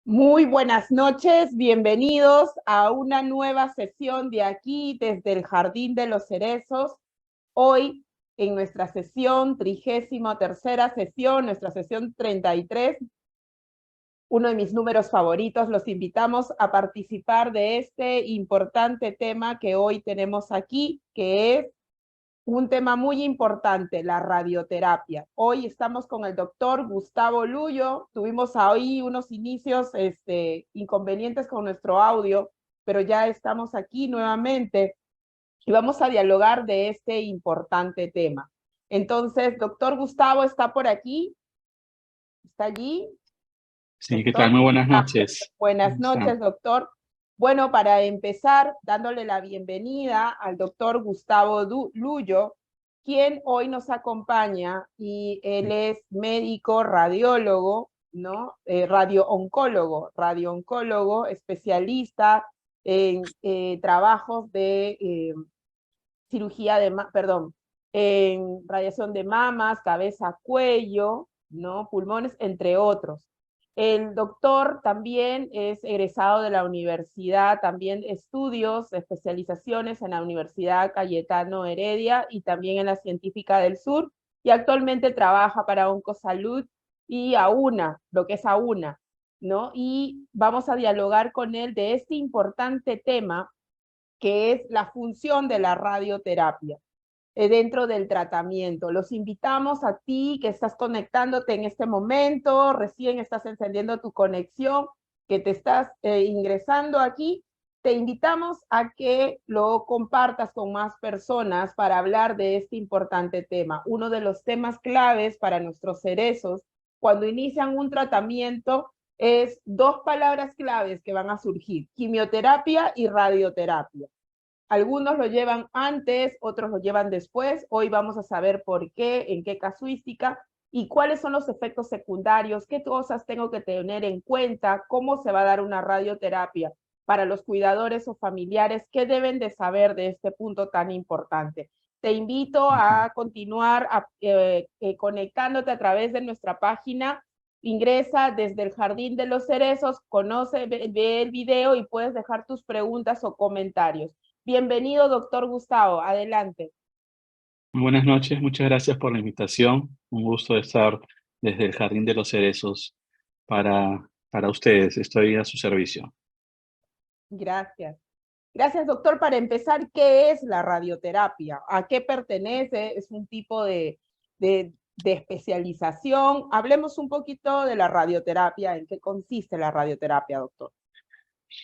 Muy buenas noches, bienvenidos a una nueva sesión de aquí desde el Jardín de los Cerezos. Hoy en nuestra sesión, 33ª sesión, nuestra sesión 33, uno de mis números favoritos, los invitamos a participar de este importante tema que hoy tenemos aquí, que es un tema muy importante, la radioterapia. Hoy estamos con el doctor Gustavo Lullo. Tuvimos hoy unos inicios inconvenientes con nuestro audio, pero ya estamos aquí nuevamente y vamos a dialogar de este importante tema. Entonces, doctor Gustavo está por aquí. ¿Está allí? Sí, ¿qué tal? Doctor. Muy buenas noches. Buenas ¿Cómo noches, están? doctor. Bueno, para empezar, dándole la bienvenida al doctor Gustavo Lullo, quien hoy nos acompaña, y él es médico, radiólogo, ¿no? Radio-oncólogo, especialista en trabajos de cirugía de, perdón, en radiación de mamas, cabeza, cuello, ¿no? Pulmones, entre otros. El doctor también es egresado de la universidad, también estudios, especializaciones en la Universidad Cayetano Heredia y también en la Científica del Sur, y actualmente trabaja para Oncosalud y AUNA, lo que es AUNA, ¿no? Y vamos a dialogar con él de este importante tema que es la función de la radioterapia dentro del tratamiento. Los invitamos a ti que estás conectándote en este momento, recién estás encendiendo tu conexión, que te estás ingresando aquí. Te invitamos a que lo compartas con más personas para hablar de este importante tema. Uno de los temas claves para nuestros cerezos cuando inician un tratamiento es dos palabras claves que van a surgir: quimioterapia y radioterapia. Algunos lo llevan antes, otros lo llevan después. Hoy vamos a saber por qué, en qué casuística y cuáles son los efectos secundarios, qué cosas tengo que tener en cuenta, cómo se va a dar una radioterapia para los cuidadores o familiares, qué deben de saber de este punto tan importante. Te invito a continuar conectándote a través de nuestra página. Ingresa desde el Jardín de los Cerezos, conoce, ve el video y puedes dejar tus preguntas o comentarios. Bienvenido, doctor Gustavo. Adelante. Muy buenas noches, muchas gracias por la invitación. Un gusto estar desde el Jardín de los Cerezos para ustedes. Estoy a su servicio. Gracias. Gracias, doctor. Para empezar, ¿qué es la radioterapia? ¿A qué pertenece? ¿Es un tipo de especialización? Hablemos un poquito de la radioterapia. ¿En qué consiste la radioterapia, doctor?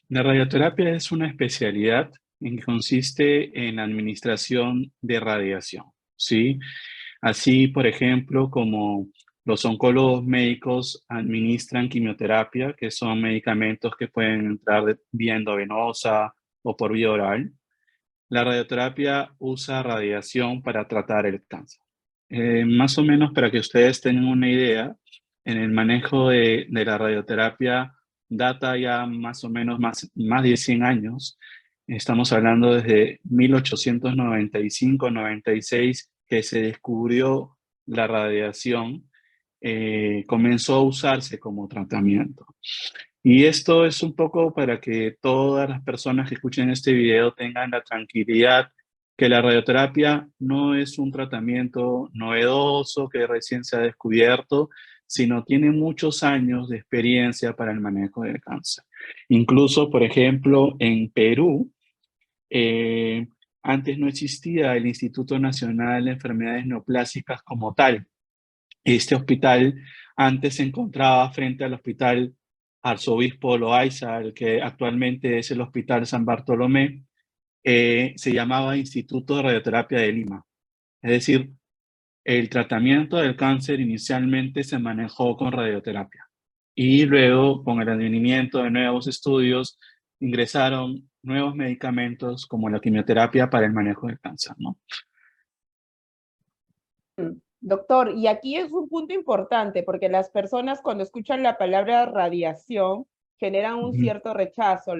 La radioterapia es una especialidad en que consiste en la administración de radiación, ¿sí? Así, por ejemplo, como los oncólogos médicos administran quimioterapia, que son medicamentos que pueden entrar vía endovenosa o por vía oral, la radioterapia usa radiación para tratar el cáncer. Más o menos para que ustedes tengan una idea, en el manejo de la radioterapia data ya más o menos más de 100 años. Estamos hablando desde 1895-96 que se descubrió la radiación, comenzó a usarse como tratamiento. Y esto es un poco para que todas las personas que escuchen este video tengan la tranquilidad que la radioterapia no es un tratamiento novedoso que recién se ha descubierto, sino tiene muchos años de experiencia para el manejo del cáncer. Incluso, por ejemplo, en Perú, eh, antes no existía el Instituto Nacional de Enfermedades Neoplásicas como tal. Este hospital antes se encontraba frente al Hospital Arzobispo Loaiza, el que actualmente es el Hospital San Bartolomé. Se llamaba Instituto de Radioterapia de Lima. Es decir, el tratamiento del cáncer inicialmente se manejó con radioterapia y luego, con el advenimiento de nuevos estudios, ingresaron nuevos medicamentos como la quimioterapia para el manejo del cáncer, ¿no? Doctor, y aquí es un punto importante porque las personas cuando escuchan la palabra radiación generan un Ujú. cierto rechazo.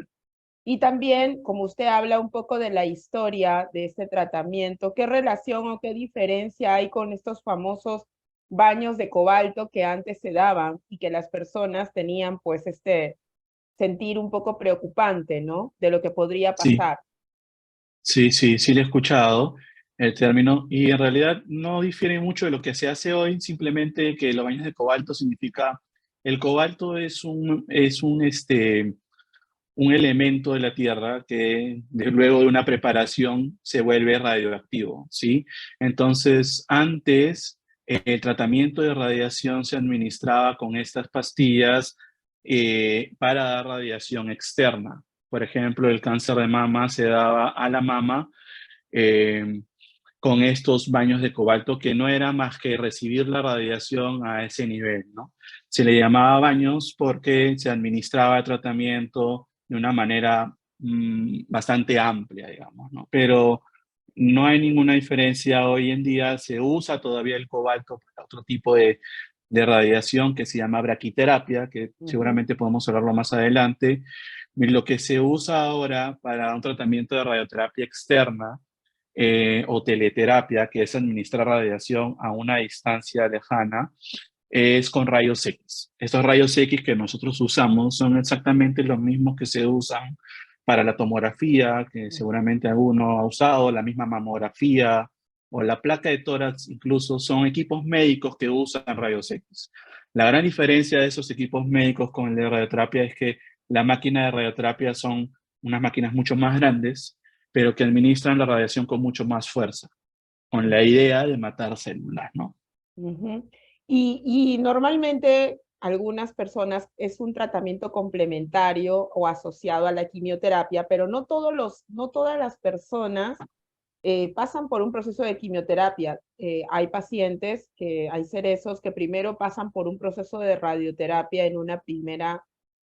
Y también, como usted habla un poco de la historia de este tratamiento, ¿qué relación o qué diferencia hay con estos famosos baños de cobalto que antes se daban y que las personas tenían pues sentir un poco preocupante, ¿no? De lo que podría Sí, pasar. sí lo he escuchado el término y en realidad no difiere mucho de lo que se hace hoy, simplemente que los baños de cobalto significa, el cobalto un elemento de la Tierra que luego de una preparación se vuelve radioactivo, ¿sí? Entonces, antes el tratamiento de radiación se administraba con estas pastillas para dar radiación externa. Por ejemplo, el cáncer de mama se daba a la mama eh, con estos baños de cobalto que no era más que recibir la radiación a ese nivel, ¿no? Se le llamaba baños porque se administraba el tratamiento de una manera bastante amplia, digamos, ¿no? Pero no hay ninguna diferencia hoy en día, se usa todavía el cobalto para otro tipo de radiación que se llama braquiterapia, que Ujú. seguramente podemos hablarlo más adelante. Y lo que se usa ahora para un tratamiento de radioterapia externa o teleterapia, que es administrar radiación a una distancia lejana, es con rayos X. Estos rayos X que nosotros usamos son exactamente los mismos que se usan para la tomografía, que seguramente alguno ha usado, la misma mamografía o la placa de tórax, incluso son equipos médicos que usan rayos X. La gran diferencia de esos equipos médicos con el de radioterapia es que la máquina de radioterapia son unas máquinas mucho más grandes, pero que administran la radiación con mucho más fuerza, con la idea de matar células, ¿no? Ujú. Y normalmente algunas personas es un tratamiento complementario o asociado a la quimioterapia, pero no todas las personas pasan por un proceso de quimioterapia. Hay pacientes hay cerezos que primero pasan por un proceso de radioterapia en una primera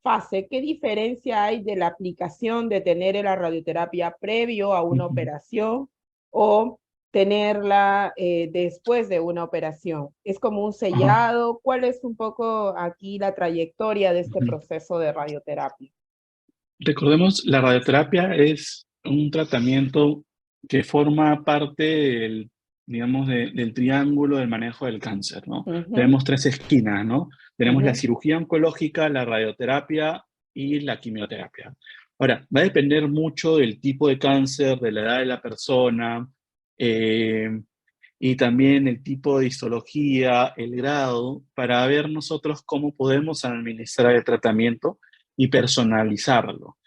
fase. ¿Qué diferencia hay de la aplicación de tener la radioterapia previo a una Ujú, operación o tenerla después de una operación? ¿Es como un ajá. sellado? ¿Cuál es un poco aquí la trayectoria de este Ujú. proceso de radioterapia? Recordemos, la radioterapia es un tratamiento que forma parte digamos, del triángulo del manejo del cáncer, ¿no? Ujú, Tenemos tres esquinas, ¿no? Tenemos la ujú, cirugía oncológica, la radioterapia y la quimioterapia. Ahora, va a depender mucho del tipo de cáncer, de la edad de la persona, eh, y también el tipo de histología, el grado, para ver nosotros cómo podemos administrar el tratamiento y personalizarlo,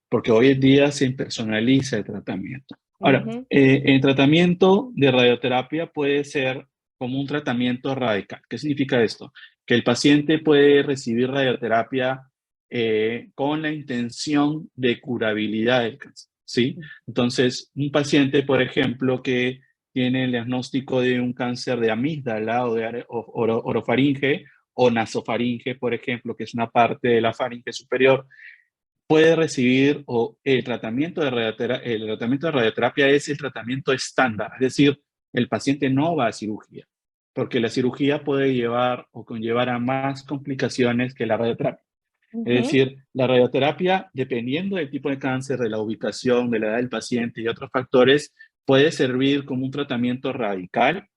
porque hoy en día se personaliza el tratamiento. Ahora, ujú, el tratamiento de radioterapia puede ser como un tratamiento radical. ¿Qué significa esto? Que el paciente puede recibir radioterapia con la intención de curabilidad del cáncer, ¿sí? Entonces, un paciente, por ejemplo, que tiene el diagnóstico de un cáncer de amígdala o de orofaringe o nasofaringe, por ejemplo, que es una parte de la faringe superior, puede recibir el tratamiento de radioterapia es el tratamiento estándar, es decir, el paciente no va a cirugía, porque la cirugía puede llevar o conllevar a más complicaciones que la radioterapia. Es ujú. decir, la radioterapia, dependiendo del tipo de cáncer, de la ubicación, de la edad del paciente y otros factores, puede servir como un tratamiento radical,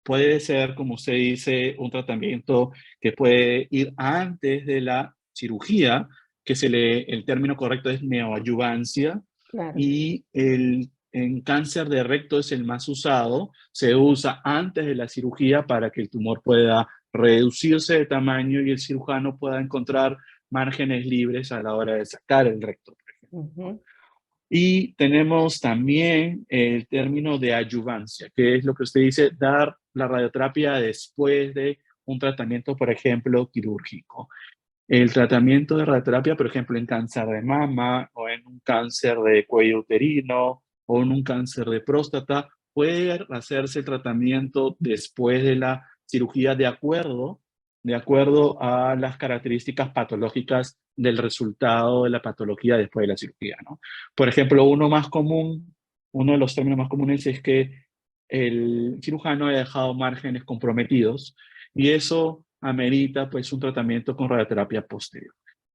puede ser, como usted dice, un tratamiento que puede ir antes de la cirugía, el término correcto es neoadyuvancia, Claro. y en cáncer de recto es el más usado, se usa antes de la cirugía para que el tumor pueda reducirse de tamaño y el cirujano pueda encontrar márgenes libres a la hora de sacar el recto, por ejemplo, ¿no? Ujú. Y tenemos también el término de adyuvancia, que es lo que usted dice, dar la radioterapia después de un tratamiento, por ejemplo, quirúrgico. El tratamiento de radioterapia, por ejemplo, en cáncer de mama o en un cáncer de cuello uterino o en un cáncer de próstata, puede hacerse el tratamiento después de la cirugía de acuerdo a las características patológicas del resultado de la patología después de la cirugía, ¿no? Por ejemplo, uno de los términos más comunes es que el cirujano haya dejado márgenes comprometidos y eso amerita pues un tratamiento con radioterapia posterior.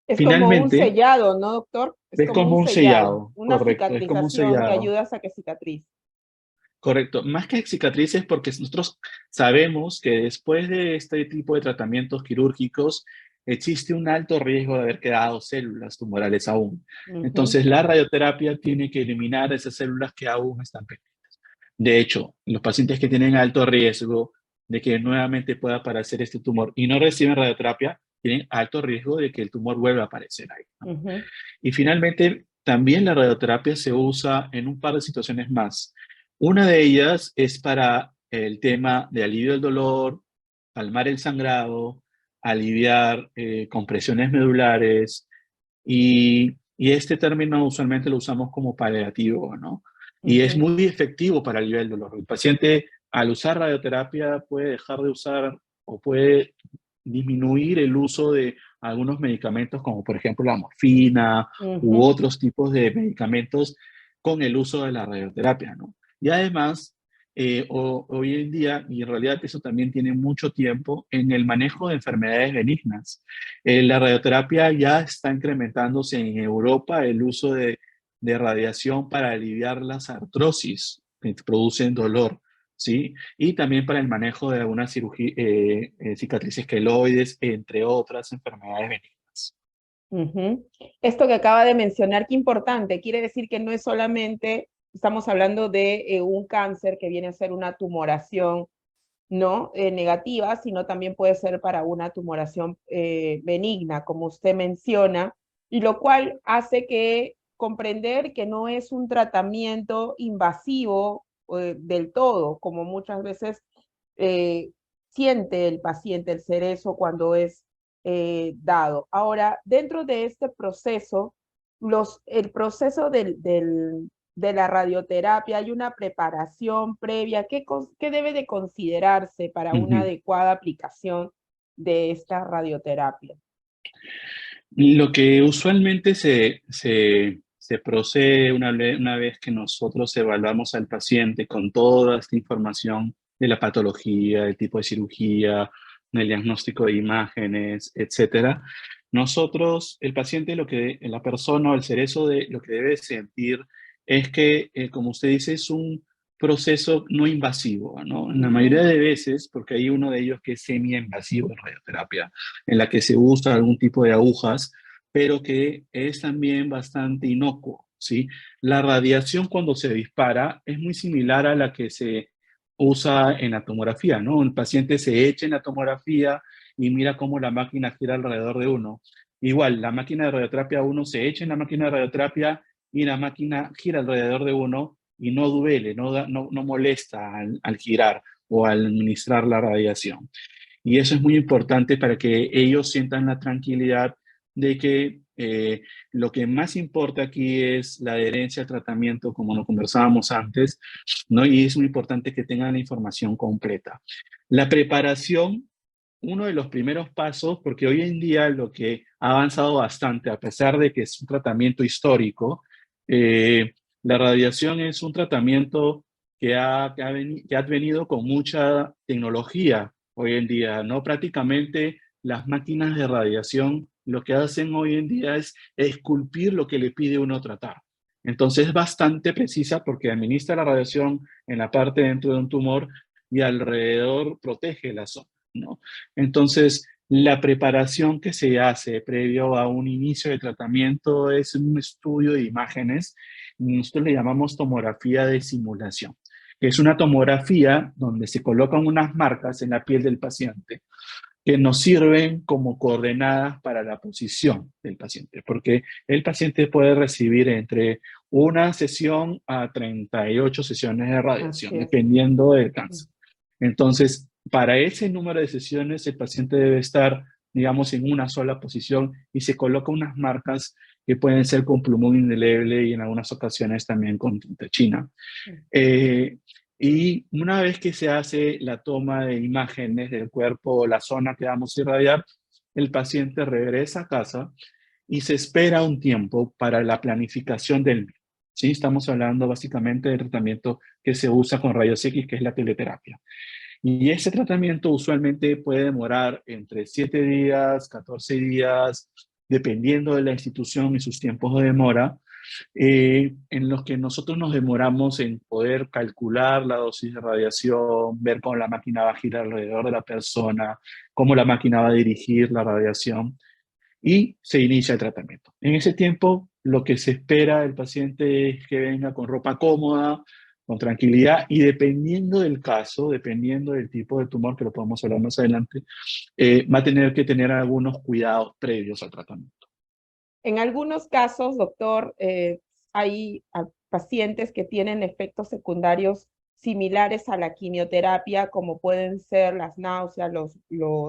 Es como un Finalmente, sellado, ¿no, doctor? Es es como un como un sellado, sellado, una correcto, es como un cicatrización que sellado. ayuda a que cicatriz. Correcto, más que cicatrices, porque nosotros sabemos que después de este tipo de tratamientos quirúrgicos, existe un alto riesgo de haber quedado células tumorales aún. Ujú, Entonces, la radioterapia tiene que eliminar esas células que aún están pendientes. De hecho, los pacientes que tienen alto riesgo de que nuevamente pueda aparecer este tumor y no reciben radioterapia, tienen alto riesgo de que el tumor vuelva a aparecer ahí, ¿no? ujú, Y finalmente, también la radioterapia se usa en un par de situaciones más. Una de ellas es para el tema de alivio del dolor, calmar el sangrado, aliviar compresiones medulares y este término usualmente lo usamos como paliativo, ¿no? Y es ujú, muy efectivo para aliviar el dolor. El paciente al usar radioterapia puede dejar de usar o puede disminuir el uso de algunos medicamentos como por ejemplo la morfina u ujú. otros tipos de medicamentos con el uso de la radioterapia, ¿no? Y además, hoy en día, y en realidad eso también tiene mucho tiempo, en el manejo de enfermedades benignas. La radioterapia ya está incrementándose en Europa el uso de radiación para aliviar las artrosis que producen dolor, ¿sí? Y también para el manejo de algunas cicatrices queloides, entre otras enfermedades benignas. Ujú. Esto que acaba de mencionar, qué importante, quiere decir que no es solamente, estamos hablando de un cáncer que viene a ser una tumoración, ¿no? Negativa, sino también puede ser para una tumoración benigna, como usted menciona, y lo cual hace que comprender que no es un tratamiento invasivo del todo, como muchas veces eh, siente el paciente, el cerezo, cuando es dado. Ahora, dentro de este proceso, el proceso de la radioterapia, hay una preparación previa. ¿Qué debe de considerarse para una Ujú. adecuada aplicación de esta radioterapia? Lo que usualmente se procede una vez que nosotros evaluamos al paciente con toda esta información de la patología, el tipo de cirugía, el diagnóstico de imágenes, etcétera. Nosotros, el paciente, la persona o el cerezo de lo que debe sentir es que, como usted dice, es un proceso no invasivo, ¿no? En la mayoría Ujú, de veces, porque hay uno de ellos que es semi-invasivo en radioterapia, en la que se usa algún tipo de agujas, pero que es también bastante inocuo, ¿sí? La radiación cuando se dispara es muy similar a la que se usa en la tomografía, ¿no? El paciente se echa en la tomografía y mira cómo la máquina gira alrededor de uno. Igual, la máquina de radioterapia uno se echa en la máquina de radioterapia y la máquina gira alrededor de uno y no duele, no molesta al girar o al administrar la radiación. Y eso es muy importante para que ellos sientan la tranquilidad de que lo que más importa aquí es la adherencia al tratamiento, como lo conversábamos antes, ¿no? Y es muy importante que tengan la información completa. La preparación, uno de los primeros pasos, porque hoy en día lo que ha avanzado bastante, a pesar de que es un tratamiento histórico, eh, la radiación es un tratamiento que ha venido con mucha tecnología hoy en día, ¿no? Prácticamente las máquinas de radiación lo que hacen hoy en día es esculpir lo que le pide uno tratar. Entonces es bastante precisa porque administra la radiación en la parte dentro de un tumor y alrededor protege la zona, ¿no? Entonces, la preparación que se hace previo a un inicio de tratamiento es un estudio de imágenes. Nosotros le llamamos tomografía de simulación, que es una tomografía donde se colocan unas marcas en la piel del paciente que nos sirven como coordenadas para la posición del paciente, porque el paciente puede recibir entre una sesión a 38 sesiones de así radiación, es. dependiendo del cáncer. Entonces, para ese número de sesiones, el paciente debe estar, digamos, en una sola posición y se coloca unas marcas que pueden ser con plumón indeleble y en algunas ocasiones también con tinta china. Eh, y una vez que se hace la toma de imágenes del cuerpo o la zona que vamos a irradiar, el paciente regresa a casa y se espera un tiempo para la planificación del mismo. ¿Sí? Estamos hablando básicamente del tratamiento que se usa con rayos X, que es la teleterapia. Y ese tratamiento usualmente puede demorar entre 7 días, 14 días, dependiendo de la institución y sus tiempos de demora. en los que nosotros nos demoramos en poder calcular la dosis de radiación, ver cómo la máquina va a girar alrededor de la persona, cómo la máquina va a dirigir la radiación y se inicia el tratamiento. En ese tiempo, lo que se espera del paciente es que venga con ropa cómoda, con tranquilidad y dependiendo del caso, dependiendo del tipo de tumor, que lo podemos hablar más adelante, va a tener que tener algunos cuidados previos al tratamiento. En algunos casos, doctor, hay pacientes que tienen efectos secundarios similares a la quimioterapia, como pueden ser las náuseas,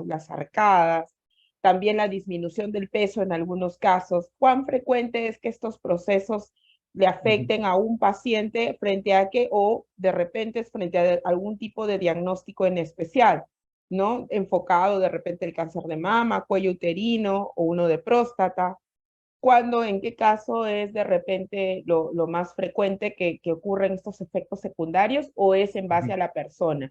las arcadas, también la disminución del peso en algunos casos. ¿Cuán frecuente es que estos procesos le afecten a un paciente frente a que, o de repente es frente a algún tipo de diagnóstico en especial, ¿no? Enfocado de repente el cáncer de mama, cuello uterino o uno de próstata? ¿Cuándo, en qué caso es de repente lo más frecuente que ocurren estos efectos secundarios o es en base a la persona?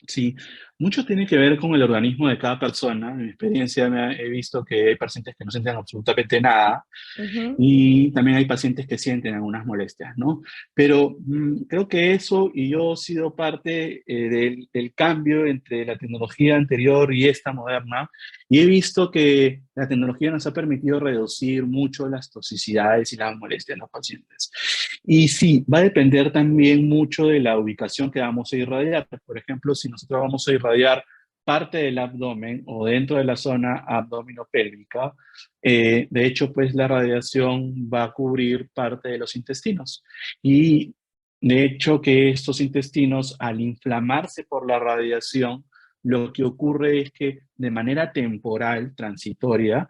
Sí, mucho tiene que ver con el organismo de cada persona. En mi experiencia he visto que hay pacientes que no sienten absolutamente nada Ujú. y también hay pacientes que sienten algunas molestias, ¿no? Pero creo que eso, y yo he sido parte del cambio entre la tecnología anterior y esta moderna, y he visto que la tecnología nos ha permitido reducir mucho las toxicidades y las molestias en los pacientes. Y sí, va a depender también mucho de la ubicación que vamos a irradiar. Por ejemplo, si nosotros vamos a irradiar parte del abdomen o dentro de la zona abdominopélvica, de hecho, pues la radiación va a cubrir parte de los intestinos. Y de hecho que estos intestinos, al inflamarse por la radiación, lo que ocurre es que de manera temporal, transitoria,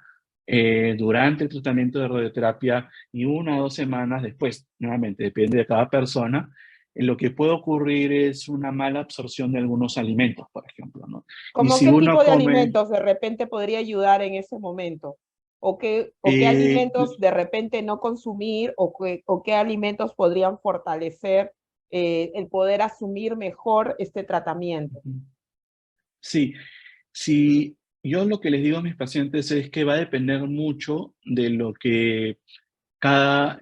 durante el tratamiento de radioterapia y 1 o 2 semanas después, nuevamente depende de cada persona, lo que puede ocurrir es una mala absorción de algunos alimentos, por ejemplo, ¿no? Y ¿Cómo si qué uno tipo de come, alimentos de repente podría ayudar en ese momento? O qué eh, alimentos de repente no consumir o qué alimentos podrían fortalecer el poder asumir mejor este tratamiento? sí, sí, yo lo que les digo a mis pacientes es que va a depender mucho de lo que cada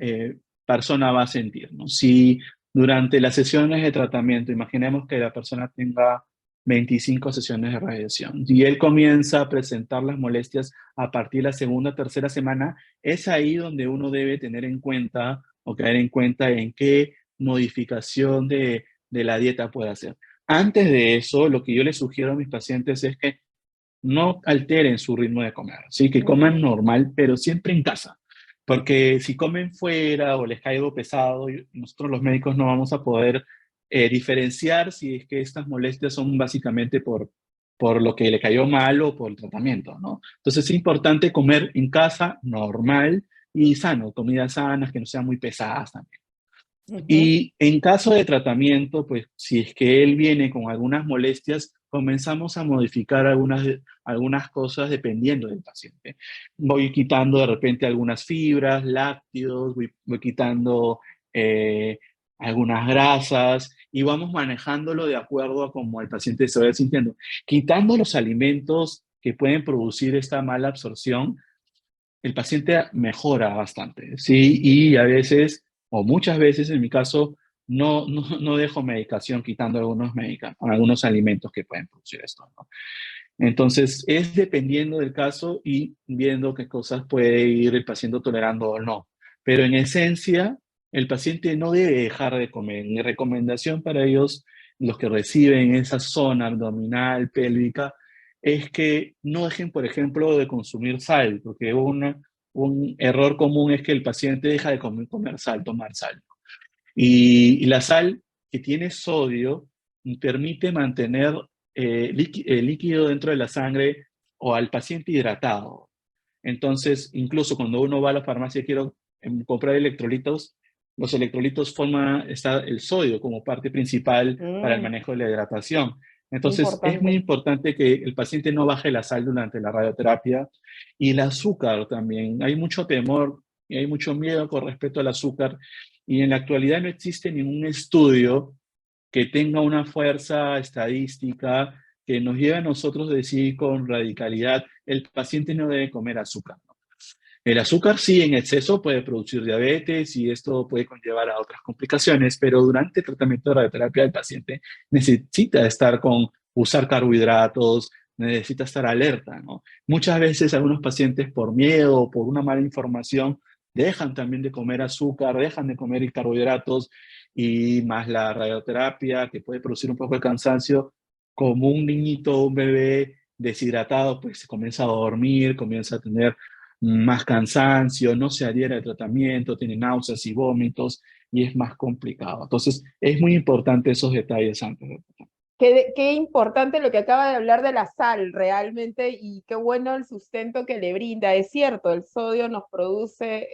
persona va a sentir, ¿no? Si durante las sesiones de tratamiento, imaginemos que la persona tenga 25 sesiones de radiación y él comienza a presentar las molestias a partir de la segunda o tercera semana, es ahí donde uno debe tener en cuenta o caer en cuenta en qué modificación de la dieta puede hacer. Antes de eso, lo que yo les sugiero a mis pacientes es que no alteren su ritmo de comer, ¿sí? Que coman Ujú. normal, pero siempre en casa. Porque si comen fuera o les cae algo pesado, nosotros los médicos no vamos a poder diferenciar si es que estas molestias son básicamente por lo que le cayó mal o por el tratamiento, ¿no? Entonces es importante comer en casa normal y sano, comidas sanas que no sean muy pesadas también. Ujú. Y en caso de tratamiento, pues si es que él viene con algunas molestias, comenzamos a modificar algunas cosas dependiendo del paciente. Voy quitando de repente algunas fibras, lácteos, voy quitando eh, algunas grasas y vamos manejándolo de acuerdo a cómo el paciente se vaya sintiendo. Quitando los alimentos que pueden producir esta mala absorción, el paciente mejora bastante, ¿sí? Y a veces, o muchas veces en mi caso, no dejo medicación quitando algunos alimentos que pueden producir esto, ¿no? Entonces, es dependiendo del caso y viendo qué cosas puede ir el paciente tolerando o no. Pero en esencia, el paciente no debe dejar de comer. Mi recomendación para ellos, los que reciben esa zona abdominal, pélvica, es que no dejen, por ejemplo, de consumir sal, porque un error común es que el paciente deja de comer sal, tomar sal. Y la sal que tiene sodio permite mantener líquido dentro de la sangre o al paciente hidratado. Entonces, incluso cuando uno va a la farmacia y quiere comprar electrolitos, los electrolitos está el sodio como parte principal para el Mm, manejo de la hidratación. Entonces, es muy importante. importante que el paciente no baje la sal durante la radioterapia y el azúcar también. Hay mucho temor y hay mucho miedo con respecto al azúcar y en la actualidad no existe ningún estudio que tenga una fuerza estadística que nos lleve a nosotros a decir con radicalidad, el paciente no debe comer azúcar, ¿no? El azúcar sí en exceso puede producir diabetes y esto puede conllevar a otras complicaciones, pero durante el tratamiento de radioterapia el paciente necesita usar carbohidratos, necesita estar alerta, ¿no? Muchas veces algunos pacientes por miedo o por una mala información dejan también de comer azúcar, dejan de comer carbohidratos y más la radioterapia que puede producir un poco de cansancio, como un niñito, un bebé deshidratado, pues se comienza a dormir, comienza a tener más cansancio, no se adhiere al tratamiento, tiene náuseas y vómitos y es más complicado. Entonces, es muy importante esos detalles antes de tratar. Qué importante lo que acaba de hablar de la sal realmente y qué bueno el sustento que le brinda. Es cierto, el sodio nos produce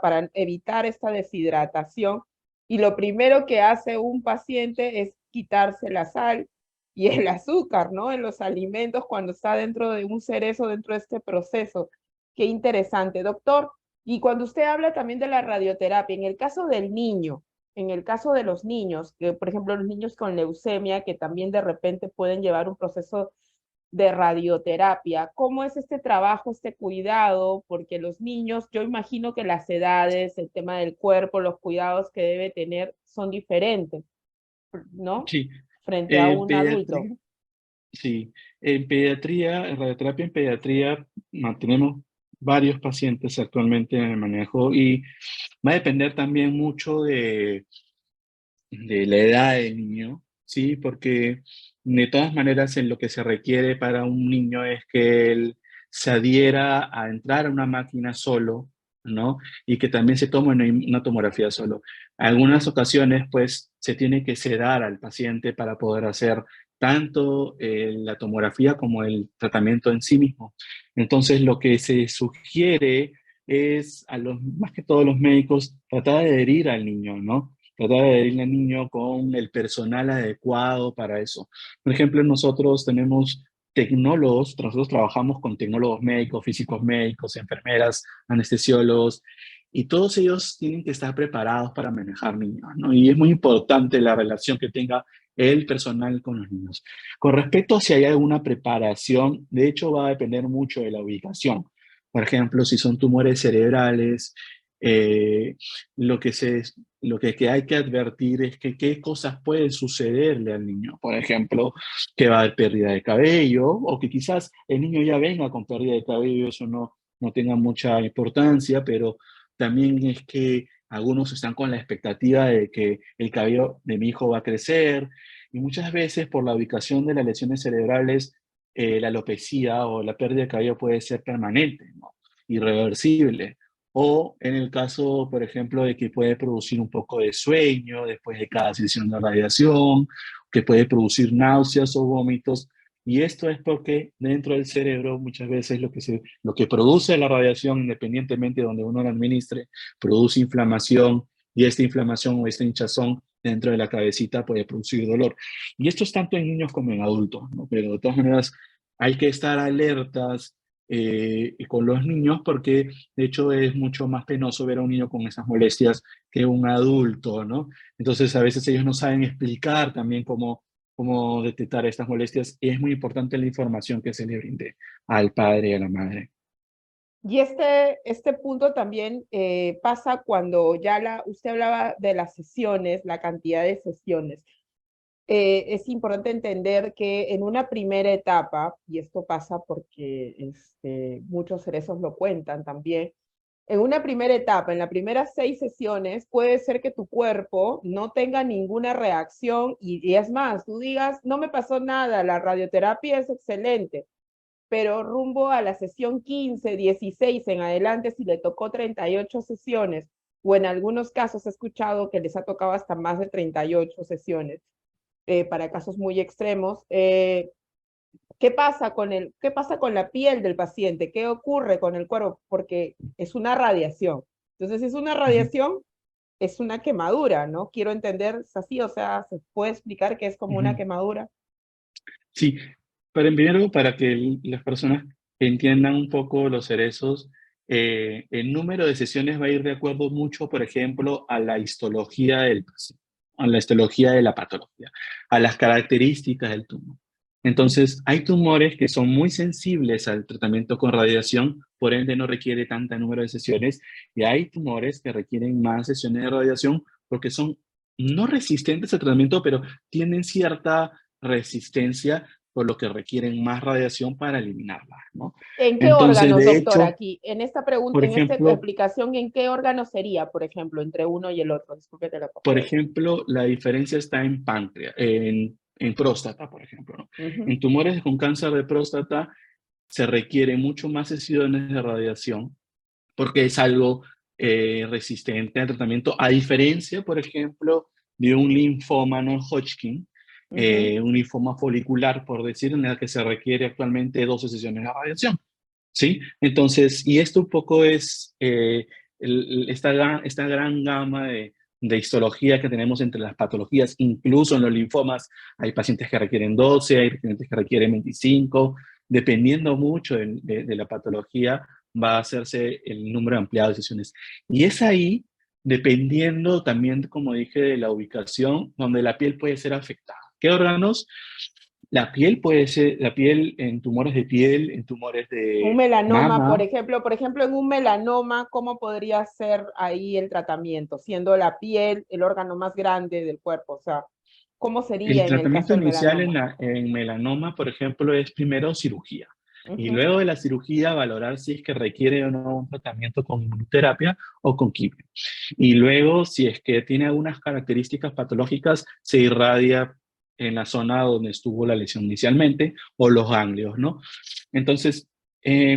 para evitar esta deshidratación y lo primero que hace un paciente es quitarse la sal y el azúcar, ¿no? En los alimentos cuando está dentro de un cerezo, dentro de este proceso. Qué interesante, doctor. Y cuando usted habla también de la radioterapia, en el caso del niño, en el caso de los niños, que por ejemplo los niños con leucemia, que también de repente pueden llevar un proceso de radioterapia, ¿cómo es este trabajo, este cuidado? Porque los niños, yo imagino que las edades, el tema del cuerpo, los cuidados que debe tener son diferentes, ¿no? Sí, Frente a en un adulto. pediatría, sí, en pediatría, en radioterapia en pediatría, mantenemos varios pacientes actualmente en el manejo y va a depender también mucho de la edad del niño, ¿sí? Porque de todas maneras en lo que se requiere para un niño es que él se adhiera a entrar a una máquina solo, ¿no? Y que también se tome una tomografía solo. En algunas ocasiones, pues, se tiene que sedar al paciente para poder hacer tanto la tomografía como el tratamiento en sí mismo. Entonces, lo que se sugiere es más que todos los médicos, tratar de adherir al niño, ¿no? Tratar de adherir al niño con el personal adecuado para eso. Por ejemplo, nosotros tenemos tecnólogos, nosotros trabajamos con tecnólogos médicos, físicos médicos, enfermeras, anestesiólogos, y todos ellos tienen que estar preparados para manejar niños, ¿no? Y es muy importante la relación que tenga el personal con los niños. Con respecto a si hay alguna preparación, de hecho va a depender mucho de la ubicación. Por ejemplo, si son tumores cerebrales, eh, lo que que hay que advertir es que qué cosas pueden sucederle al niño. Por ejemplo, que va a haber pérdida de cabello o que quizás el niño ya venga con pérdida de cabello, eso no tenga mucha importancia, pero también es que algunos están con la expectativa de que el cabello de mi hijo va a crecer y muchas veces por la ubicación de las lesiones cerebrales, la alopecia o la pérdida de cabello puede ser permanente, ¿no? Irreversible. O en el caso, por ejemplo, de que puede producir un poco de sueño después de cada sesión de radiación, que puede producir náuseas o vómitos. Y esto es porque dentro del cerebro muchas veces lo que produce la radiación, independientemente de donde uno la administre, produce inflamación y esta inflamación o esta hinchazón dentro de la cabecita puede producir dolor. Y esto es tanto en niños como en adultos, ¿no? Pero de todas maneras hay que estar alertas con los niños porque de hecho es mucho más penoso ver a un niño con esas molestias que un adulto, ¿no? Entonces a veces ellos no saben explicar también cómo detectar estas molestias y es muy importante la información que se le brinde al padre y a la madre. Y este punto también pasa cuando usted hablaba de las sesiones, la cantidad de sesiones. Es importante entender que en una primera etapa, y esto pasa porque muchos cerezos lo cuentan también, en una primera etapa, en las primeras 6 sesiones, puede ser que tu cuerpo no tenga ninguna reacción y es más, tú digas, no me pasó nada, la radioterapia es excelente, pero rumbo a la sesión 15, 16 en adelante, si le tocó 38 sesiones, o en algunos casos he escuchado que les ha tocado hasta más de 38 sesiones, para casos muy extremos. ¿Qué pasa con la piel del paciente? ¿Qué ocurre con el cuerpo? Porque es una radiación. Entonces, si es una Ujú. radiación, es una quemadura, ¿no? Quiero entender, ¿es así? O sea, ¿se puede explicar que es como una Ujú. quemadura? Sí, pero primero para que las personas entiendan un poco los cerezos, el número de sesiones va a ir de acuerdo mucho, por ejemplo, a la histología del paciente, a la histología de la patología, a las características del tumor. Entonces, hay tumores que son muy sensibles al tratamiento con radiación, por ende no requiere tanta número de sesiones, y hay tumores que requieren más sesiones de radiación porque son no resistentes al tratamiento, pero tienen cierta resistencia, por lo que requieren más radiación para eliminarla, ¿no? ¿En qué Entonces, órganos, de doctor, hecho, aquí? En esta pregunta, por en esta ejemplo, explicación, ¿en qué órgano sería, por ejemplo, entre uno y el otro? Disculpe que la por corté. ejemplo, la diferencia está en páncreas, en próstata, por ejemplo, ¿no? Ujú. En tumores con cáncer de próstata se requiere mucho más sesiones de radiación porque es algo resistente al tratamiento, a diferencia, por ejemplo, de un linfoma no Hodgkin, Ujú. un linfoma folicular, por decir, en el que se requiere actualmente 12 sesiones de radiación. ¿Sí? Entonces, y esto un poco es esta gran gama de histología que tenemos entre las patologías, incluso en los linfomas, hay pacientes que requieren 12, hay pacientes que requieren 25, dependiendo mucho de la patología, va a hacerse el número ampliado de sesiones. Y es ahí, dependiendo también, como dije, de la ubicación, donde la piel puede ser afectada. ¿Qué órganos? La piel puede ser, la piel en tumores de piel, en tumores Un de melanoma, mama. por ejemplo, en un melanoma, ¿cómo podría ser ahí el tratamiento? Siendo la piel el órgano más grande del cuerpo, o sea, ¿cómo sería El en el caso tratamiento del inicial melanoma? en melanoma, por ejemplo, es primero cirugía. Y Ujú. luego de la cirugía valorar si es que requiere o no un tratamiento con inmunoterapia o con quimio. Y luego, si es que tiene algunas características patológicas, se irradia en la zona donde estuvo la lesión inicialmente o los ganglios, ¿no? Entonces,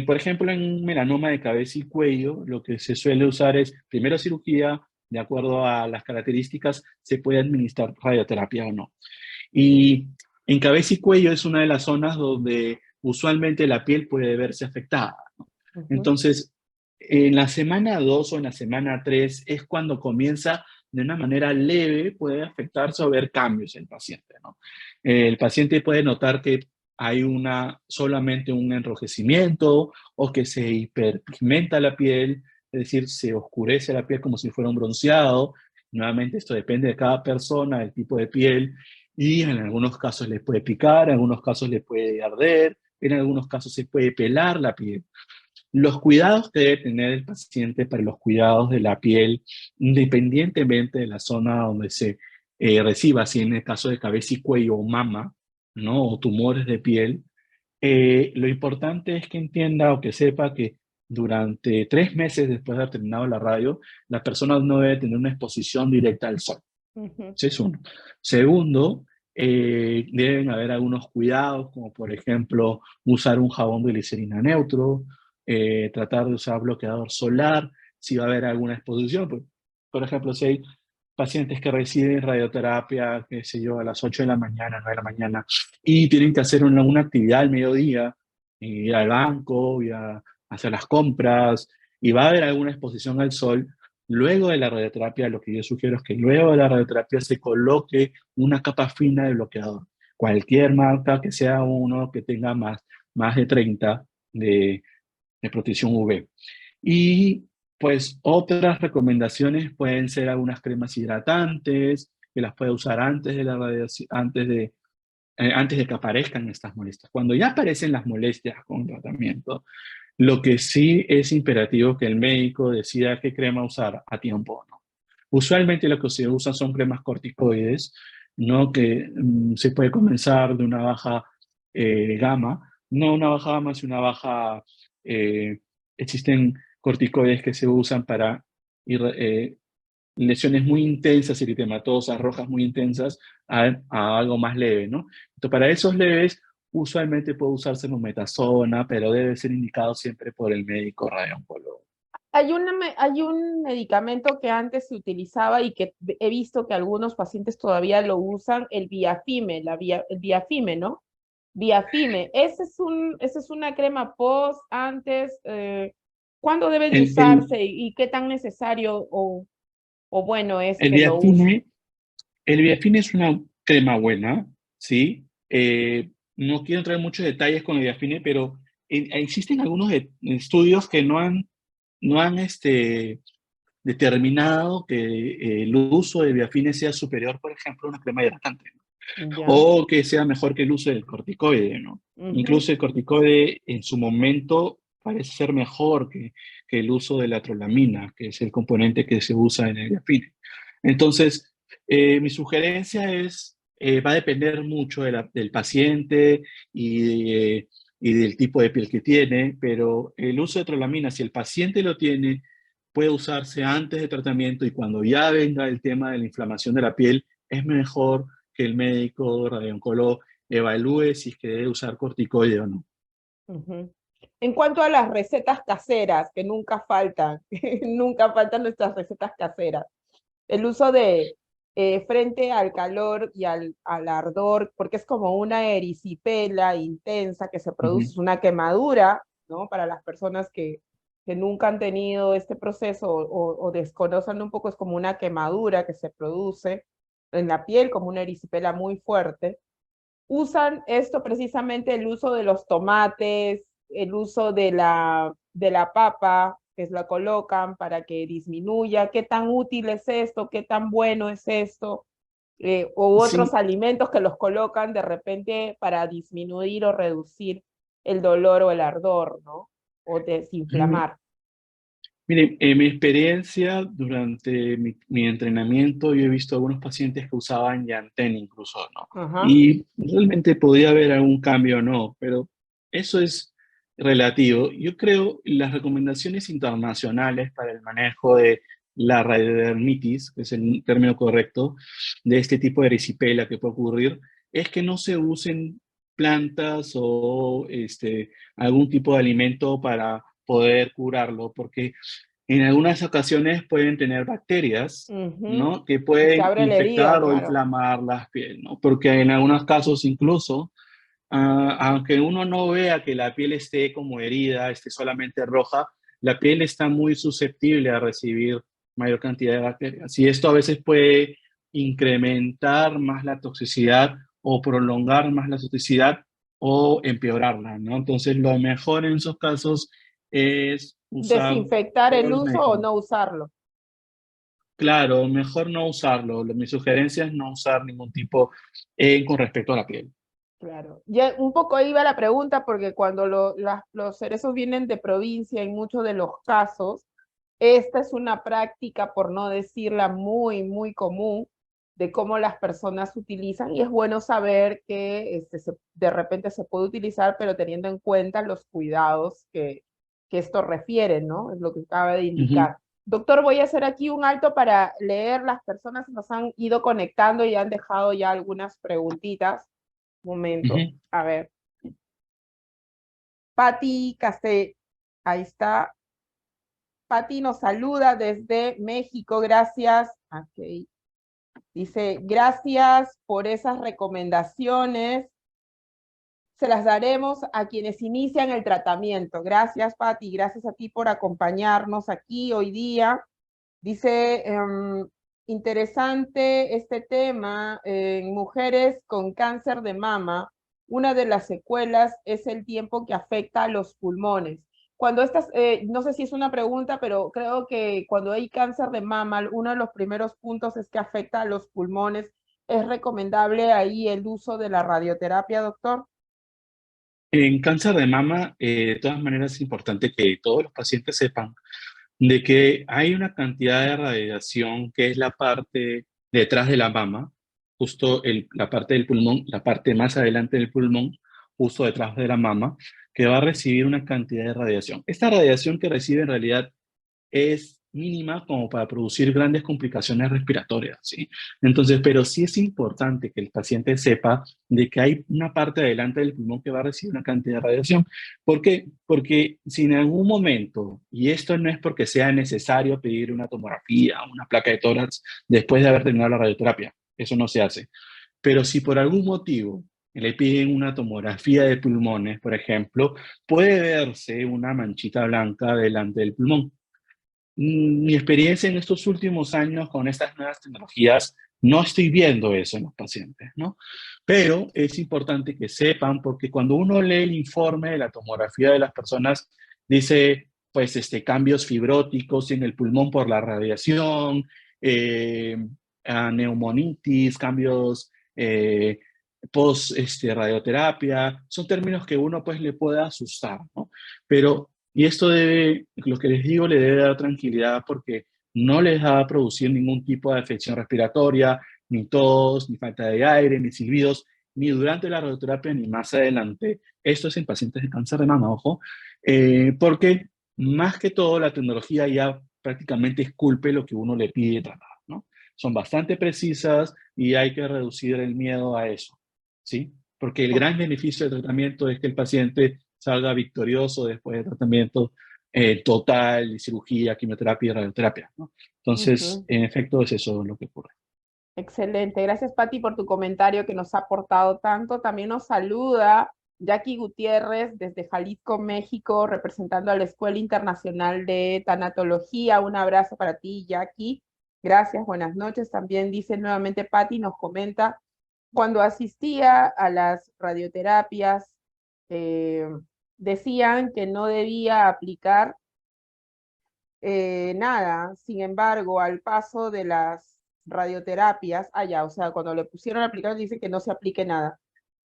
por ejemplo, en un melanoma de cabeza y cuello, lo que se suele usar es primero cirugía, de acuerdo a las características, se puede administrar radioterapia o no. Y en cabeza y cuello es una de las zonas donde usualmente la piel puede verse afectada. Ujú. Entonces, en la semana 2 o en la semana 3 es cuando comienza de una manera leve, puede afectarse o ver cambios en el paciente, ¿no? El paciente puede notar que hay solamente un enrojecimiento o que se hiperpigmenta la piel, es decir, se oscurece la piel como si fuera un bronceado. Nuevamente, esto depende de cada persona, del tipo de piel, y en algunos casos le puede picar, en algunos casos le puede arder, en algunos casos se puede pelar la piel. Los cuidados que debe tener el paciente para los cuidados de la piel, independientemente de la zona donde se reciba, si en el caso de cabeza y cuello o mama, ¿no? O tumores de piel, lo importante es que entienda o que sepa que durante 3 meses después de haber terminado la radio, la persona no debe tener una exposición directa al sol. Ujú. Ese es uno. Segundo, deben haber algunos cuidados, como por ejemplo usar un jabón de glicerina neutro, tratar de usar bloqueador solar, si va a haber alguna exposición. Por ejemplo, si hay pacientes que reciben radioterapia, qué sé yo, a las 8 de la mañana, 9 de la mañana, y tienen que hacer una actividad al mediodía, ir al banco, ir a hacer las compras, y va a haber alguna exposición al sol. Luego de la radioterapia, lo que yo sugiero es que luego de la radioterapia se coloque una capa fina de bloqueador. Cualquier marca que sea uno que tenga más de 30 de protección UV. Y pues otras recomendaciones pueden ser algunas cremas hidratantes, que las puede usar antes de la radiación, antes de que aparezcan estas molestias. Cuando ya aparecen las molestias con tratamiento, lo que sí es imperativo que el médico decida qué crema usar a tiempo, ¿no? Usualmente lo que se usa son cremas corticoides, ¿no? Que se puede comenzar de una baja gama, no una baja gama, sino una baja, eh, existen corticoides que se usan para lesiones muy intensas, eritematosas, rojas muy intensas, a algo más leve, ¿no? Entonces, para esos leves, usualmente puede usarse mometasona, pero debe ser indicado siempre por el médico radiooncólogo. Hay un medicamento que antes se utilizaba y que he visto que algunos pacientes todavía lo usan, el Biafime, el Biafime, ¿no? Biafime, esa es una crema post, antes, ¿cuándo debe de El, el, usarse y qué tan necesario o bueno es el que lo use? Biafine, el Biafine es una crema buena, ¿sí? No quiero entrar en muchos detalles con el Biafine, pero existen algunos estudios que no han determinado que el uso de Biafine sea superior, por ejemplo, a una crema hidratante. Ya. o que sea mejor que el uso del corticoide, ¿no? Ujú, Incluso el corticoide en su momento parece ser mejor que el uso de la trolamina, que es el componente que se usa en el diapine. Entonces, mi sugerencia es, va a depender mucho del paciente y del tipo de piel que tiene, pero el uso de trolamina, si el paciente lo tiene, puede usarse antes de tratamiento y cuando ya venga el tema de la inflamación de la piel, es mejor que el médico radiooncólogo evalúe si es que debe usar corticoide o no. ujú. En cuanto a las recetas caseras, que nunca faltan, nunca faltan nuestras recetas caseras. El uso de frente al calor y al ardor, porque es como una erisipela intensa que se produce, Ujú. es una quemadura, ¿no? Para las personas que nunca han tenido este proceso o desconocen un poco, es como una quemadura que se produce en la piel, como una erisipela muy fuerte. Usan esto precisamente el uso de los tomates, el uso de la papa, que la colocan para que disminuya, qué tan útil es esto, qué tan bueno es esto, u otros Sí, alimentos que los colocan de repente para disminuir o reducir el dolor o el ardor, ¿no? O mm, desinflamar. miren, en mi experiencia durante mi entrenamiento, yo he visto algunos pacientes que usaban Yantén incluso, ¿no? Ajá. Y realmente podía haber algún cambio o no, pero eso es relativo. Yo creo las recomendaciones internacionales para el manejo de la radiodermitis, que es el término correcto, de este tipo de erisipela que puede ocurrir, es que no se usen plantas o algún tipo de alimento para poder curarlo, porque en algunas ocasiones pueden tener bacterias, Ujú. ¿no? Que Y se pueden abre la herida, infectar o claro. inflamar la piel, ¿no? Porque en algunos casos incluso, aunque uno no vea que la piel esté como herida, esté solamente roja, la piel está muy susceptible a recibir mayor cantidad de bacterias. Y esto a veces puede incrementar más la toxicidad o prolongar más la toxicidad o empeorarla, ¿no? Entonces, lo mejor en esos casos es usar Desinfectar todos el los uso o medicamentos. no usarlo. Claro, mejor no usarlo. Mi sugerencia es no usar ningún tipo con respecto a la piel. Claro, ya un poco iba la pregunta porque cuando los cerezos vienen de provincia, en muchos de los casos, esta es una práctica, por no decirla muy, muy común, de cómo las personas utilizan y es bueno saber que de repente se puede utilizar, pero teniendo en cuenta los cuidados que esto refiere, ¿no? Es lo que acaba de Ujú, indicar. Doctor, voy a hacer aquí un alto para leer las personas que nos han ido conectando y han dejado ya algunas preguntitas. Momento, ujú. a ver. Patti Casé, ahí está. Patti nos saluda desde México, gracias. Ok. Dice, gracias por esas recomendaciones. Se las daremos a quienes inician el tratamiento. Gracias, Patti, gracias a ti por acompañarnos aquí hoy día. Dice, interesante este tema, en mujeres con cáncer de mama, una de las secuelas es el tiempo que afecta a los pulmones. Cuando estas, no sé si es una pregunta, pero creo que cuando hay cáncer de mama, uno de los primeros puntos es que afecta a los pulmones. ¿Es recomendable ahí el uso de la radioterapia, doctor? En cáncer de mama, de todas maneras es importante que todos los pacientes sepan de que hay una cantidad de radiación que es la parte detrás de la mama, justo la parte del pulmón, la parte más adelante del pulmón, justo detrás de la mama, que va a recibir una cantidad de radiación. Esta radiación que recibe en realidad es mínima como para producir grandes complicaciones respiratorias, ¿sí? Entonces, pero sí es importante que el paciente sepa de que hay una parte adelante del pulmón que va a recibir una cantidad de radiación. ¿Por qué? Porque si en algún momento, y esto no es porque sea necesario pedir una tomografía, una placa de tórax después de haber terminado la radioterapia, eso no se hace, pero si por algún motivo le piden una tomografía de pulmones, por ejemplo, puede verse una manchita blanca delante del pulmón. Mi experiencia en estos últimos años con estas nuevas tecnologías, no estoy viendo eso en los pacientes, ¿no? Pero es importante que sepan, porque cuando uno lee el informe de la tomografía de las personas, dice, pues, cambios fibróticos en el pulmón por la radiación, eh, neumonitis, cambios radioterapia, son términos que uno pues le puede asustar, ¿no? Pero, y esto debe, lo que les digo, le debe dar tranquilidad porque no les va a producir ningún tipo de afección respiratoria, ni tos, ni falta de aire, ni silbidos, ni durante la radioterapia, ni más adelante. Esto es en pacientes de cáncer de mama, ojo, porque más que todo la tecnología ya prácticamente esculpe lo que uno le pide tratar, ¿no? Son bastante precisas y hay que reducir el miedo a eso, ¿sí? Porque el gran beneficio del tratamiento es que el paciente salga victorioso después del tratamiento total, cirugía, quimioterapia y radioterapia, ¿no? Entonces, Ujú. en efecto, es eso lo que ocurre. Excelente. Gracias, Pati, por tu comentario que nos ha aportado tanto. También nos saluda Jackie Gutiérrez desde Jalisco, México, representando a la Escuela Internacional de Tanatología. Un abrazo para ti, Jackie. Gracias, buenas noches. También dice nuevamente Pati, nos comenta, cuando asistía a las radioterapias, eh, decían que no debía aplicar nada. Sin embargo, al paso de las radioterapias, allá, o sea, cuando le pusieron la aplicación dice que no se aplique nada.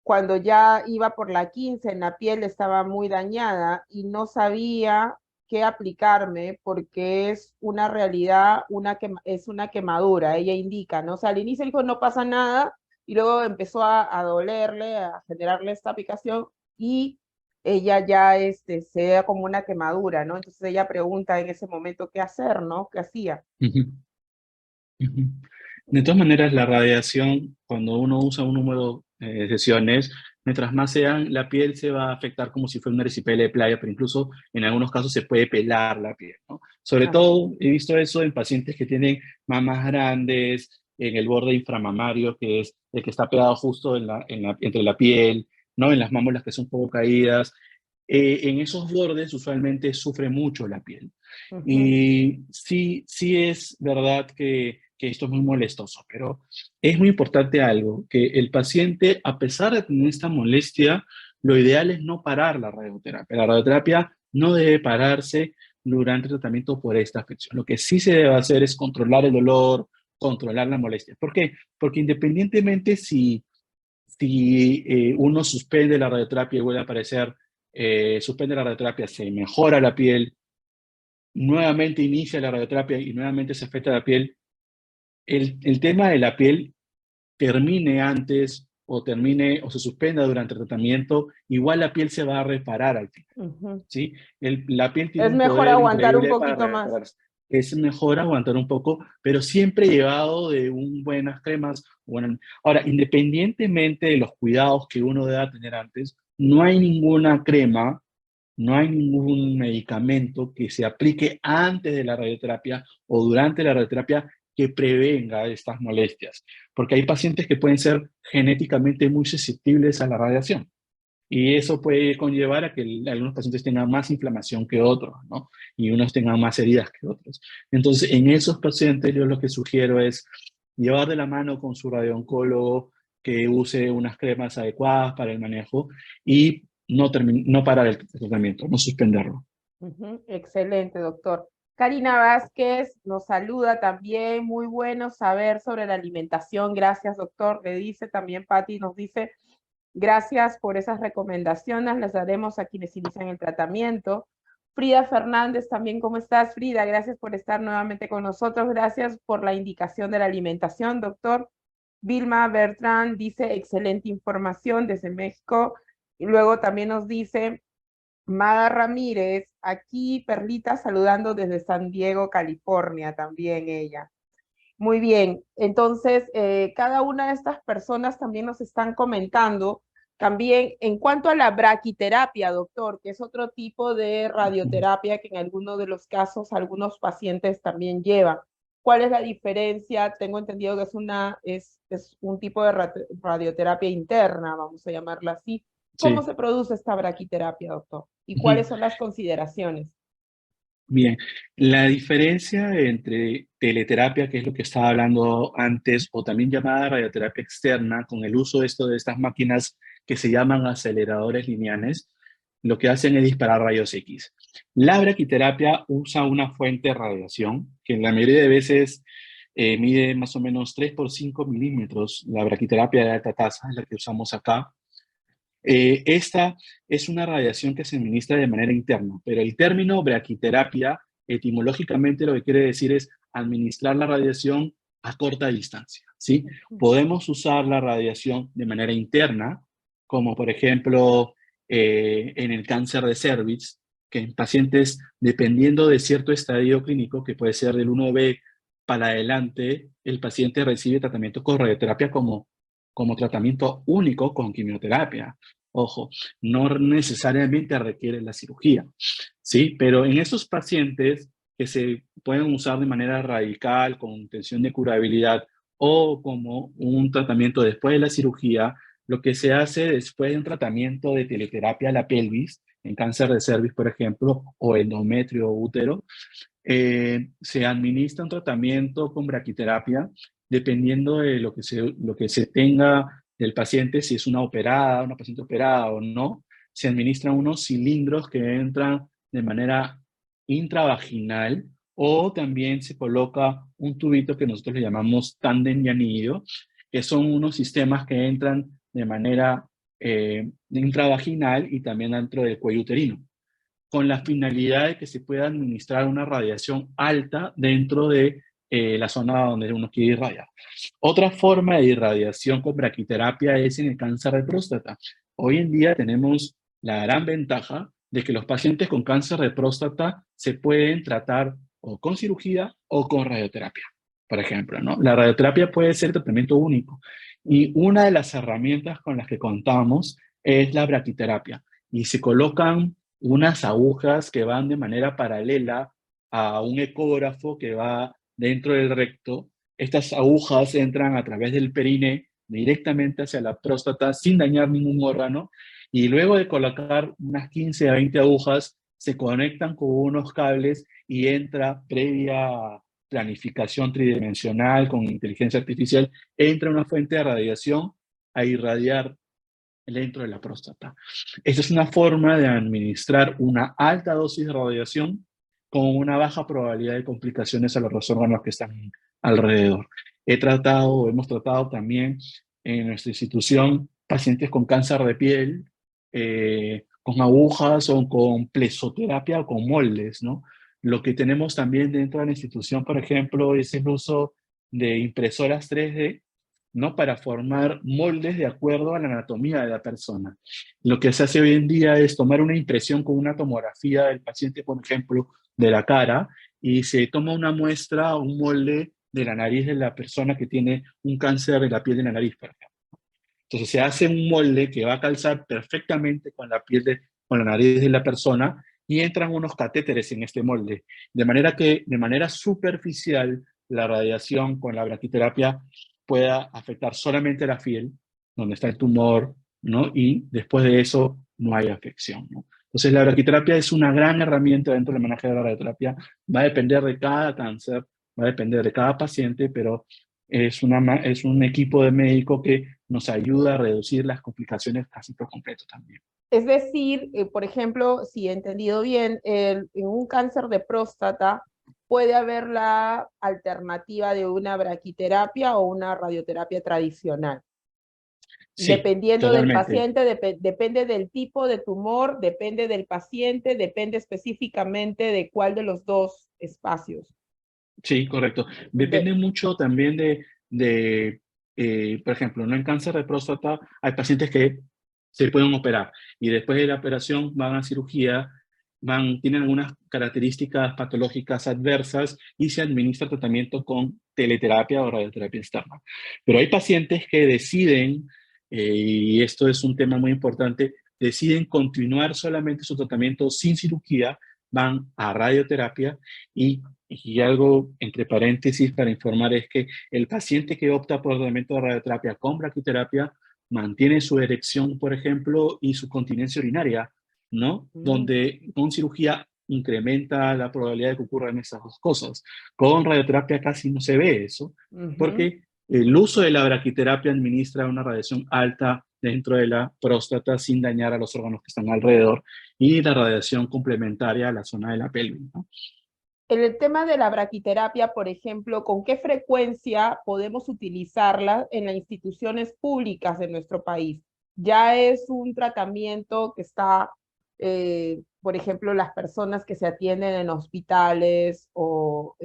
Cuando ya iba por la 15, la piel estaba muy dañada y no sabía qué aplicarme porque es una realidad, es una quemadura, ella indica, ¿no? O sea, al inicio dijo no pasa nada y luego empezó a dolerle, a generarle esta aplicación y ella ya se da como una quemadura, ¿no? Entonces ella pregunta en ese momento qué hacer, ¿no? ¿Qué hacía? Ujú, ujú. De todas maneras, la radiación, cuando uno usa un número de sesiones, mientras más sean, la piel se va a afectar como si fuera una erisipela de playa, pero incluso en algunos casos se puede pelar la piel, ¿no? Sobre Ajá. todo he visto eso en pacientes que tienen mamas grandes, en el borde inframamario, que es el que está pegado justo entre la piel, ¿no? En las mámulas que son un poco caídas. En esos bordes usualmente sufre mucho la piel. Ujú. Y sí, sí es verdad que esto es muy molestoso, pero es muy importante algo, que el paciente, a pesar de tener esta molestia, lo ideal es no parar la radioterapia. La radioterapia no debe pararse durante el tratamiento por esta afección. Lo que sí se debe hacer es controlar el dolor, controlar la molestia. ¿Por qué? Porque independientemente si uno suspende la radioterapia y vuelve a aparecer, suspende la radioterapia, se mejora la piel, nuevamente inicia la radioterapia y nuevamente se afecta la piel, el tema de la piel termine antes o termine o se suspenda durante el tratamiento, igual la piel se va a reparar al final, Ujú. ¿sí? La piel tiene Es un mejor poder aguantar un increíble para poquito más. repararse. Es mejor aguantar un poco, pero siempre llevado de buenas cremas. Ahora, independientemente de los cuidados que uno deba tener antes, no hay ninguna crema, no hay ningún medicamento que se aplique antes de la radioterapia o durante la radioterapia que prevenga estas molestias, porque hay pacientes que pueden ser genéticamente muy susceptibles a la radiación y eso puede conllevar a que algunos pacientes tengan más inflamación que otros, ¿no? Y unos tengan más heridas que otros. Entonces, en esos pacientes yo lo que sugiero es llevar de la mano con su radiooncólogo que use unas cremas adecuadas para el manejo y no parar el tratamiento, no suspenderlo. Ujú. Excelente, doctor. Karina Vázquez nos saluda también. Muy bueno saber sobre la alimentación. Gracias, doctor. Le dice también Patti, nos dice, gracias por esas recomendaciones. Les daremos a quienes inician el tratamiento. Frida Fernández, también, ¿cómo estás, Frida? Gracias por estar nuevamente con nosotros. Gracias por la indicación de la alimentación, doctor. Vilma Bertrand dice, excelente información desde México. Y luego también nos dice, Mada Ramírez, aquí Perlita saludando desde San Diego, California, también ella. Muy bien, entonces cada una de estas personas también nos están comentando, también en cuanto a la braquiterapia, doctor, que es otro tipo de radioterapia que en algunos de los casos algunos pacientes también llevan. ¿Cuál es la diferencia? Tengo entendido que es un tipo de radioterapia interna, vamos a llamarla así. ¿Cómo Sí. se produce esta braquiterapia, doctor? ¿Y cuáles son las consideraciones? Bien, la diferencia entre teleterapia, que es lo que estaba hablando antes, o también llamada radioterapia externa, con el uso de estas máquinas que se llaman aceleradores lineales, lo que hacen es disparar rayos X. La braquiterapia usa una fuente de radiación, que en la mayoría de veces mide más o menos 3 por 5 milímetros. La braquiterapia de alta tasa es la que usamos acá. Esta es una radiación que se administra de manera interna, pero el término braquiterapia, etimológicamente lo que quiere decir es administrar la radiación a corta distancia, ¿sí? Podemos usar la radiación de manera interna, como por ejemplo en el cáncer de cervix, que en pacientes, dependiendo de cierto estadio clínico, que puede ser del 1B para adelante, el paciente recibe tratamiento con radioterapia como tratamiento único con quimioterapia. Ojo, no necesariamente requiere la cirugía, ¿sí? Pero en esos pacientes que se pueden usar de manera radical, con intención de curabilidad, o como un tratamiento después de la cirugía, lo que se hace después de un tratamiento de teleterapia a la pelvis, en cáncer de cervix, por ejemplo, o endometrio o útero, se administra un tratamiento con braquiterapia dependiendo de lo que se tenga del paciente, si es una paciente operada o no. Se administran unos cilindros que entran de manera intravaginal, o también se coloca un tubito que nosotros le llamamos tándem y anillo, que son unos sistemas que entran de manera intravaginal y también dentro del cuello uterino, con la finalidad de que se pueda administrar una radiación alta dentro de la zona donde uno quiere irradiar. Otra forma de irradiación con braquiterapia es en el cáncer de próstata. Hoy en día tenemos la gran ventaja de que los pacientes con cáncer de próstata se pueden tratar o con cirugía o con radioterapia, por ejemplo, ¿no? La radioterapia puede ser tratamiento único, y una de las herramientas con las que contamos es la braquiterapia, y se colocan unas agujas que van de manera paralela a un ecógrafo que va dentro del recto. Estas agujas entran a través del perine directamente hacia la próstata sin dañar ningún órgano, y luego de colocar unas 15 a 20 agujas se conectan con unos cables y entra, previa planificación tridimensional con inteligencia artificial, entra una fuente de radiación a irradiar dentro de la próstata. Esta es una forma de administrar una alta dosis de radiación con una baja probabilidad de complicaciones a los órganos que están alrededor. Hemos tratado también en nuestra institución pacientes con cáncer de piel, con agujas o con plesoterapia o con moldes, ¿no? Lo que tenemos también dentro de la institución, por ejemplo, es el uso de impresoras 3D, ¿no? Para formar moldes de acuerdo a la anatomía de la persona. Lo que se hace hoy en día es tomar una impresión con una tomografía del paciente, por ejemplo, de la cara, y se toma una muestra, un molde de la nariz de la persona que tiene un cáncer de la piel de la nariz, por ejemplo. Entonces se hace un molde que va a calzar perfectamente con la con la nariz de la persona, y entran unos catéteres en este molde, de manera que de manera superficial la radiación con la braquiterapia pueda afectar solamente la piel, donde está el tumor, ¿no? Y después de eso no hay afección, ¿no? Entonces la braquiterapia es una gran herramienta dentro del manejo de la radioterapia. Va a depender de cada cáncer, va a depender de cada paciente, pero es un equipo de médicos que nos ayuda a reducir las complicaciones casi por completo también. Es decir, por ejemplo, si he entendido bien, en un cáncer de próstata puede haber la alternativa de una braquiterapia o una radioterapia tradicional. Sí, Dependiendo del totalmente. paciente, depende del tipo de tumor, depende del paciente, depende específicamente de cuál de los dos espacios. Sí, correcto. Depende mucho también por ejemplo, ¿no? En cáncer de próstata hay pacientes que se pueden operar y después de la operación van a cirugía, tienen algunas características patológicas adversas y se administra tratamiento con teleterapia o radioterapia externa. Pero hay pacientes que deciden, y esto es un tema muy importante, deciden continuar solamente su tratamiento sin cirugía, van a radioterapia. Y algo entre paréntesis para informar es que el paciente que opta por tratamiento de radioterapia con braquiterapia mantiene su erección, por ejemplo, y su continencia urinaria, ¿no? Donde con cirugía incrementa la probabilidad de que ocurran esas dos cosas. Con radioterapia casi no se ve eso, porque el uso de la braquiterapia administra una radiación alta dentro de la próstata sin dañar a los órganos que están alrededor, y la radiación complementaria a la zona de la pelvis, ¿no? en el tema de la braquiterapia, por ejemplo, ¿con qué frecuencia podemos utilizarla en las instituciones públicas de nuestro país? Ya es un tratamiento que está, por ejemplo, las personas que se atienden en hospitales o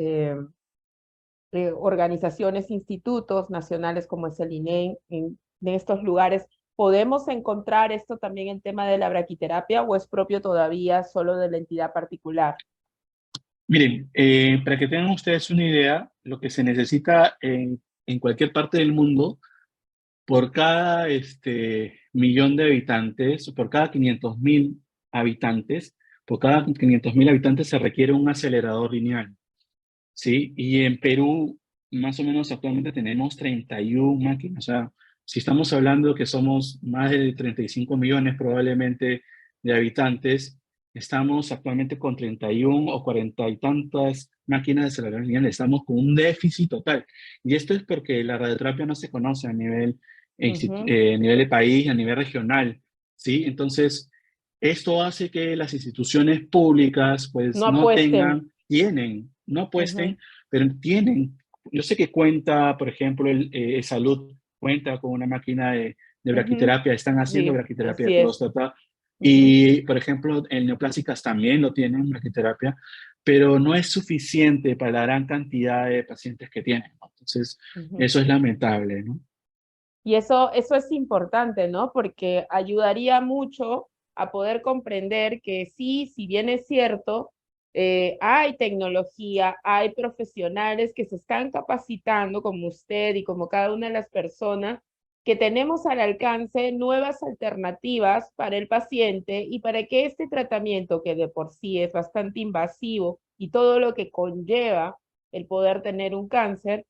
organizaciones, institutos nacionales como es el INEM, en estos lugares, ¿podemos encontrar esto también en tema de la braquiterapia o es propio todavía solo de la entidad particular? Miren, para que tengan ustedes una idea, lo que se necesita en cualquier parte del mundo, por cada millón de habitantes, por cada 500.000 habitantes, por cada 500.000 habitantes se requiere un acelerador lineal, ¿sí? Y en Perú, más o menos actualmente tenemos 31 máquinas. O sea, si estamos hablando que somos más de 35 millones probablemente de habitantes, estamos actualmente con 31 o 40 y tantas máquinas de acelerador lineal. Estamos con un déficit total. Y esto es porque la radioterapia no se conoce a Ujú. nivel de país, a nivel regional, ¿sí? Entonces, esto hace que las instituciones públicas pues No no apuesten. no Ujú, apuesten, pero tienen. Yo sé que cuenta, por ejemplo, Salud cuenta con una máquina de ujú. braquiterapia, están haciendo Sí, braquiterapia de así es. próstata Ujú, y, por ejemplo, en neoplásicas también lo tienen, braquiterapia, pero no es suficiente para la gran cantidad de pacientes que tienen, ¿no? Entonces, ujú. eso es lamentable, ¿no? Y eso es importante, ¿no? Porque ayudaría mucho a poder comprender que sí, si bien es cierto, hay tecnología, hay profesionales que se están capacitando, como usted y como cada una de las personas, que tenemos al alcance nuevas alternativas para el paciente y para que este tratamiento, que de por sí es bastante invasivo y todo lo que conlleva el poder tener un cáncer,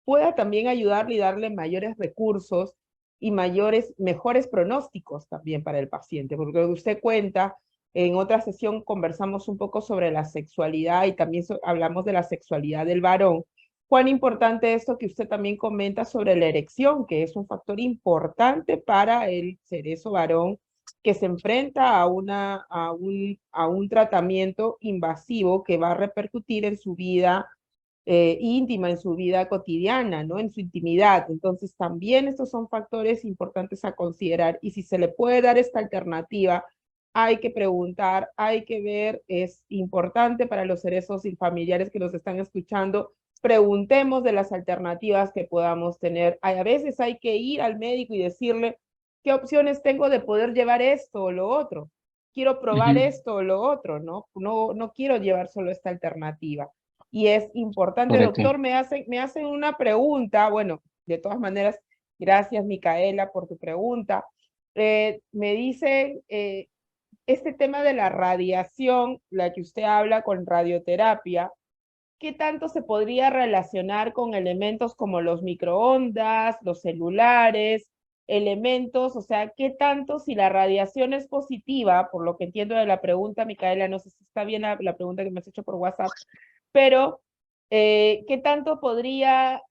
pueda también ayudarle y darle mayores recursos y mejores pronósticos también para el paciente, porque usted cuenta, en otra sesión conversamos un poco sobre la sexualidad y también hablamos de la sexualidad del varón. Cuán importante esto que usted también comenta sobre la erección, que es un factor importante para el cerezo varón que se enfrenta a un tratamiento invasivo que va a repercutir en su vida íntima, en su vida cotidiana, ¿no? En su intimidad. Entonces, también estos son factores importantes a considerar y si se le puede dar esta alternativa, hay que preguntar, hay que ver, es importante para los cerezos y familiares que nos están escuchando, preguntemos de las alternativas que podamos tener. A veces hay que ir al médico y decirle, ¿qué opciones tengo de poder llevar esto o lo otro? Quiero probar Ujú, esto o lo otro, ¿no? No quiero llevar solo esta alternativa. Y es importante, correcto. doctor, me hacen una pregunta, bueno, de todas maneras, gracias Micaela por tu pregunta. Me dicen, este tema de la radiación, la que usted habla con radioterapia, ¿qué tanto se podría relacionar con elementos como los microondas, los celulares, elementos, o sea, qué tanto si la radiación es positiva, por lo que entiendo de la pregunta, Micaela, no sé si está bien la pregunta que me has hecho por WhatsApp, pero ¿qué tanto podría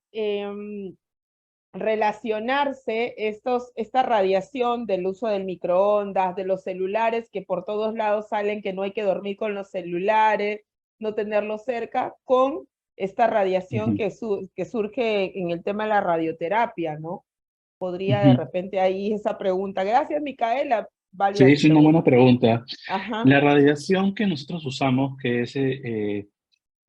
relacionarse esta radiación del uso del microondas, de los celulares, que por todos lados salen que no hay que dormir con los celulares, no tenerlos cerca, con esta radiación Ujú, que surge en el tema de la radioterapia, ¿no? Podría de ujú. repente ahí esa pregunta. Gracias, Micaela. Sí, Válida tu es una buena pregunta. pregunta. Ajá. La radiación que nosotros usamos, que es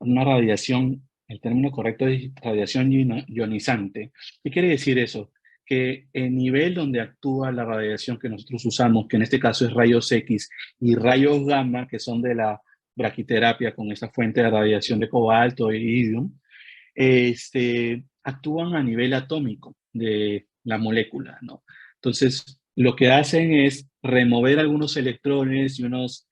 una radiación, el término correcto es radiación ionizante. ¿Qué quiere decir eso? Que el nivel donde actúa la radiación que nosotros usamos, que en este caso es rayos X y rayos gamma, que son de la braquiterapia con esa fuente de radiación de cobalto e iridium, actúan a nivel atómico de la molécula, ¿no? Entonces, lo que hacen es remover algunos electrones y unos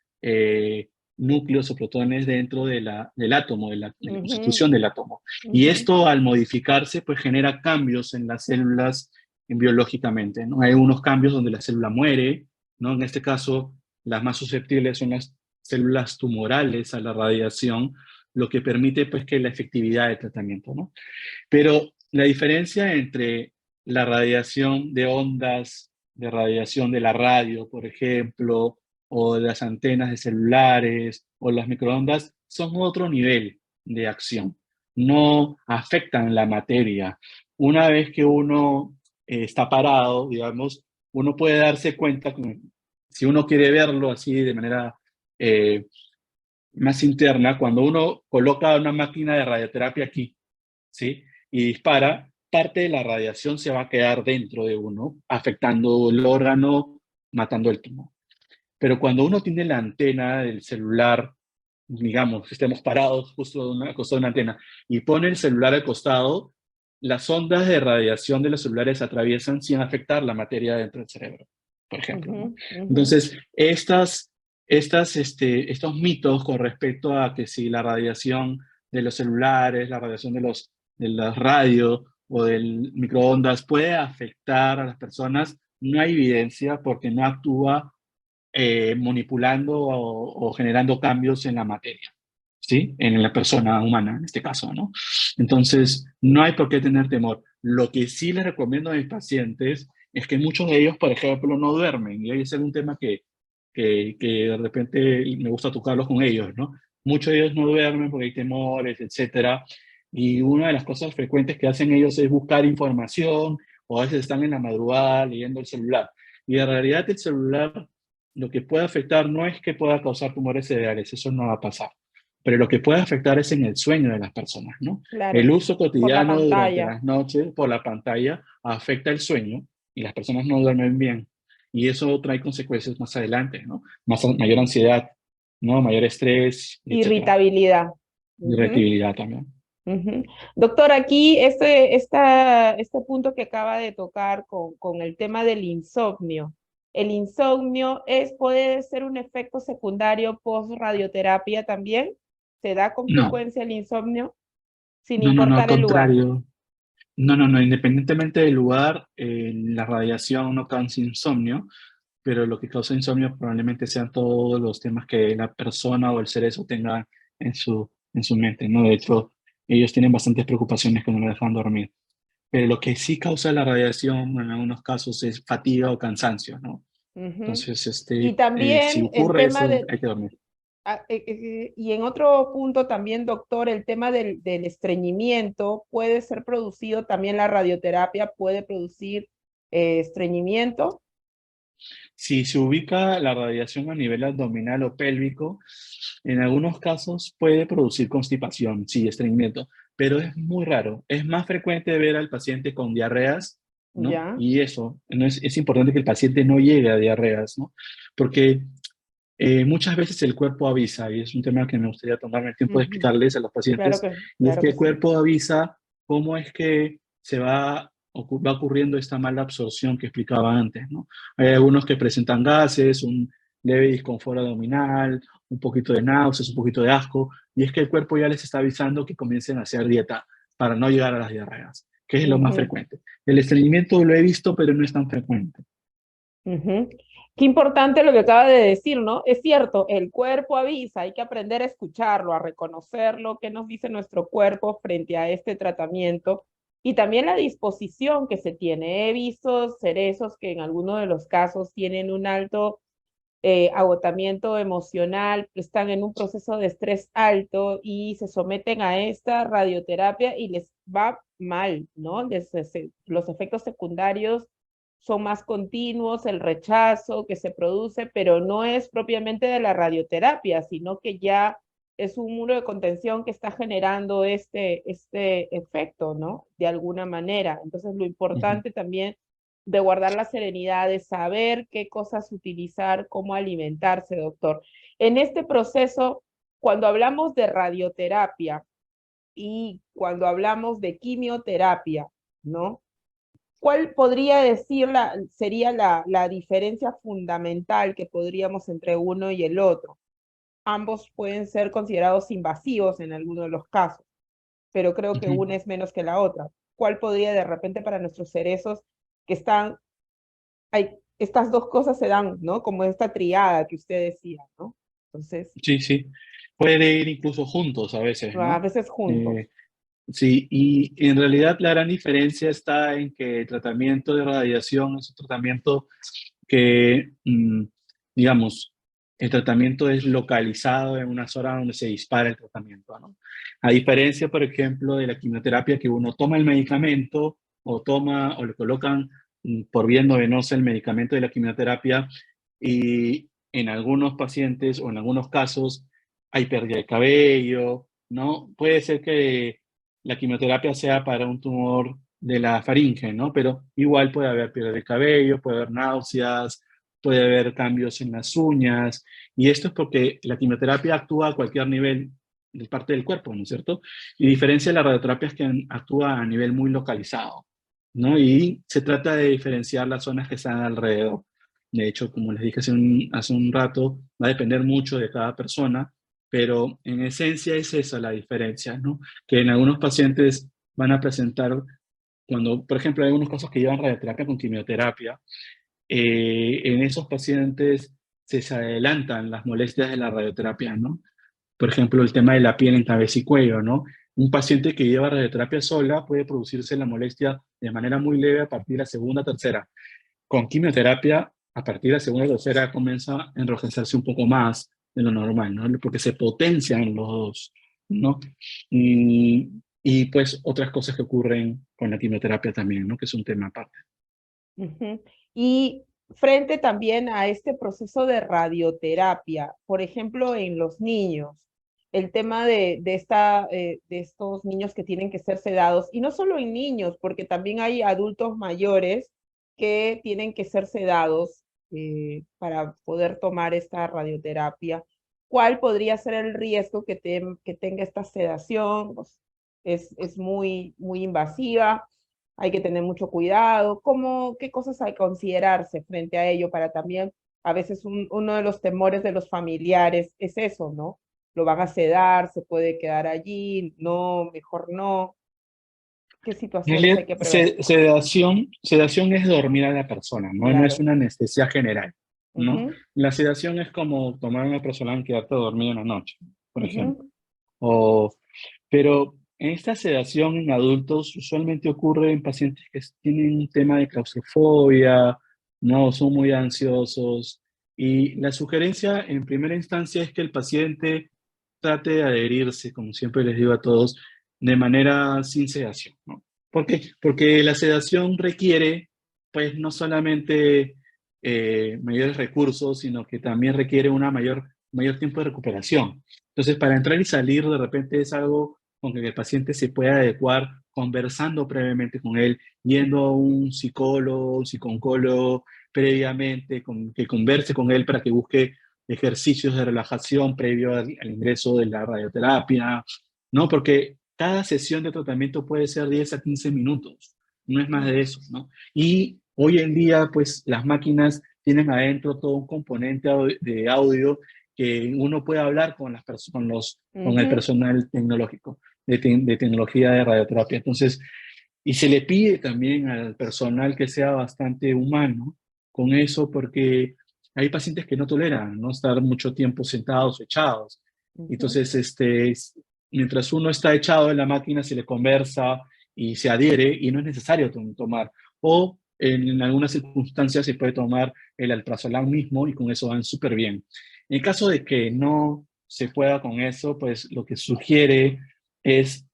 núcleos o protones dentro del átomo, de la Ujú, constitución del átomo. Y ujú, esto, al modificarse, pues genera cambios en las células biológicamente, ¿no? Hay unos cambios donde la célula muere, ¿no? En este caso, las más susceptibles son las células tumorales a la radiación, lo que permite pues que la efectividad del tratamiento, ¿no? Pero la diferencia entre la radiación de ondas, de radiación de la radio, por ejemplo, o de las antenas de celulares, o las microondas son otro nivel de acción. No afectan la materia. Una vez que uno está parado, digamos, uno puede darse cuenta, si uno quiere verlo así de manera más interna, cuando uno coloca una máquina de radioterapia aquí, ¿sí? Y dispara, parte de la radiación se va a quedar dentro de uno, afectando el órgano, matando el tumor. Pero cuando uno tiene la antena del celular, digamos, que estemos parados justo al costado de una antena, y pone el celular al costado, las ondas de radiación de los celulares atraviesan sin afectar la materia dentro del cerebro, por ejemplo, ¿no? Entonces, estos mitos con respecto a que si la radiación de los celulares, la radiación de las radios o del microondas puede afectar a las personas, no hay evidencia porque no actúa manipulando o generando cambios en la materia, ¿sí? En la persona humana, en este caso, ¿no? Entonces, no hay por qué tener temor. Lo que sí les recomiendo a mis pacientes es que muchos de ellos, por ejemplo, no duermen, y ahí es un tema que de repente me gusta tocarlos con ellos, ¿no? Muchos de ellos no duermen porque hay temores, etcétera, y una de las cosas frecuentes que hacen ellos es buscar información, o a veces están en la madrugada leyendo el celular. Y en realidad el celular lo que puede afectar no es que pueda causar tumores cerebrales, eso no va a pasar, pero lo que puede afectar es en el sueño de las personas, ¿no? El Claro, uso por la cotidiano durante pantalla. las noches por la pantalla afecta el sueño y las personas no duermen bien. Y eso trae consecuencias más adelante, ¿no? Mayor ansiedad, ¿no? Mayor estrés, etcétera. Irritabilidad. Ujú, Irritabilidad también. ujú. Doctor, aquí este punto que acaba de tocar con el tema del insomnio. ¿El insomnio puede ser un efecto secundario post-radioterapia también? ¿Se da con No, frecuencia el insomnio sin no, al importar el lugar? contrario. No, independientemente del lugar, la radiación no causa insomnio, pero lo que causa insomnio probablemente sean todos los temas que la persona o el cerebro tenga en su mente, ¿no? De hecho, ellos tienen bastantes preocupaciones que no lo dejan dormir. Pero lo que sí causa la radiación en algunos casos es fatiga o cansancio, ¿no? Ujú. Entonces, Y si también el ocurre tema eso, hay que dormir. y en otro punto también, doctor, el tema del estreñimiento puede ser producido, también la radioterapia puede producir estreñimiento. Si se ubica la radiación a nivel abdominal o pélvico, en algunos casos puede producir constipación, sí, estreñimiento, pero es muy raro. Es más frecuente ver al paciente con diarreas, ¿no? Ya, Y eso, no es importante que el paciente no llegue a diarreas, ¿no? Porque muchas veces el cuerpo avisa, y es un tema que me gustaría tomarme el tiempo de ujú. explicarles a los pacientes, y es Claro que que el sí. cuerpo avisa cómo es que va ocurriendo esta mala absorción que explicaba antes, ¿no? Hay algunos que presentan gases, un leve disconfort abdominal, un poquito de náuseas, un poquito de asco, y es que el cuerpo ya les está avisando que comiencen a hacer dieta para no llegar a las diarreas, que es lo más Ujú, frecuente. El estreñimiento lo he visto, pero no es tan frecuente. ujú. Qué importante lo que acaba de decir, ¿no? Es cierto, el cuerpo avisa, hay que aprender a escucharlo, a reconocer lo que nos dice nuestro cuerpo frente a este tratamiento y también la disposición que se tiene. He visto cerezos que en algunos de los casos tienen un alto agotamiento emocional, están en un proceso de estrés alto y se someten a esta radioterapia y les va mal, ¿no? Los efectos secundarios son más continuos, el rechazo que se produce, pero no es propiamente de la radioterapia, sino que ya es un muro de contención que está generando este efecto, ¿no? De alguna manera. Entonces, lo Ujú. importante también de guardar la serenidad, de saber qué cosas utilizar, cómo alimentarse, doctor. En este proceso, cuando hablamos de radioterapia y cuando hablamos de quimioterapia, ¿no? ¿Cuál podría decir sería la diferencia fundamental que podríamos entre uno y el otro? Ambos pueden ser considerados invasivos en algunos de los casos, pero creo que Ujú. una es menos que la otra. ¿Cuál podría de repente para nuestros cerezos que están estas dos cosas se dan, ¿no? Como esta triada que usted decía, ¿no? Entonces, Sí, sí. Puede ir incluso juntos a veces, a ¿no? veces juntos. Eh, sí, y en realidad la gran diferencia está en que el tratamiento de radiación es un tratamiento que, digamos, el tratamiento es localizado en una zona donde se dispara el tratamiento, ¿no? A diferencia, por ejemplo, de la quimioterapia, que uno toma el medicamento o toma o le colocan por vía endovenosa el medicamento de la quimioterapia y en algunos pacientes o en algunos casos hay pérdida de cabello, ¿no? Puede ser que la quimioterapia sea para un tumor de la faringe, ¿no? Pero igual puede haber pérdida de cabello, puede haber náuseas, puede haber cambios en las uñas, y esto es porque la quimioterapia actúa a cualquier nivel de parte del cuerpo, ¿no es cierto? Y diferencia de la radioterapia es que actúa a nivel muy localizado, ¿no? Y se trata de diferenciar las zonas que están alrededor. De hecho, como les dije hace un rato, va a depender mucho de cada persona, pero en esencia es esa la diferencia, ¿no? Que en algunos pacientes van a presentar, cuando, por ejemplo, hay algunos casos que llevan radioterapia con quimioterapia, en esos pacientes se adelantan las molestias de la radioterapia, ¿no? Por ejemplo, el tema de la piel en cabeza y cuello, ¿no? Un paciente que lleva radioterapia sola puede producirse la molestia de manera muy leve a partir de la segunda, tercera. Con quimioterapia, a partir de la segunda, tercera, comienza a enrojecerse un poco más de lo normal, ¿no? Porque se potencian los dos, ¿no? Y pues otras cosas que ocurren con la quimioterapia también, ¿no? Que es un tema aparte. Ujú. Y frente también a este proceso de radioterapia, por ejemplo, en los niños, el tema de estos niños que tienen que ser sedados, y no solo en niños, porque también hay adultos mayores que tienen que ser sedados para poder tomar esta radioterapia. ¿Cuál podría ser el riesgo que tenga esta sedación? Pues, es muy invasiva, hay que tener mucho cuidado. ¿Qué cosas hay que considerarse frente a ello para también, a veces uno de los temores de los familiares es eso, ¿no? Lo van a sedar, se puede quedar allí, no, mejor no. ¿Qué En situaciones hay realidad, que prever? sedación es dormir a la persona, ¿no? No es Claro. una anestesia general, ¿no? Ujú, La sedación es como tomar una persona y quedarte dormido una noche, por ejemplo. ujú, O, pero en esta sedación en adultos usualmente ocurre en pacientes que tienen un tema de claustrofobia, no son muy ansiosos. Y la sugerencia en primera instancia es que el paciente trate de adherirse, como siempre les digo a todos, de manera sin sedación, ¿no? ¿Por qué? Porque la sedación requiere, pues, no solamente mayores recursos, sino que también requiere una mayor tiempo de recuperación. Entonces, para entrar y salir de repente es algo con que el paciente se puede adecuar conversando previamente con él, yendo a un psicólogo, un psicooncólogo previamente, que converse con él para que busque ejercicios de relajación previo al ingreso de la radioterapia, ¿no? Porque cada sesión de tratamiento puede ser 10 a 15 minutos, no es más de eso, ¿no? Y hoy en día, pues las máquinas tienen adentro todo un componente de audio que uno puede hablar con, con el ujú. personal tecnológico, de tecnología de radioterapia. Entonces, y se le pide también al personal que sea bastante humano con eso, porque hay pacientes que no toleran no estar mucho tiempo sentados o echados. Ujú. Entonces, mientras uno está echado en la máquina, se le conversa y se adhiere y no es necesario tomar. O en algunas circunstancias se puede tomar el alprazolam mismo y con eso van súper bien. En el caso de que no se pueda con eso, pues lo que sugiere es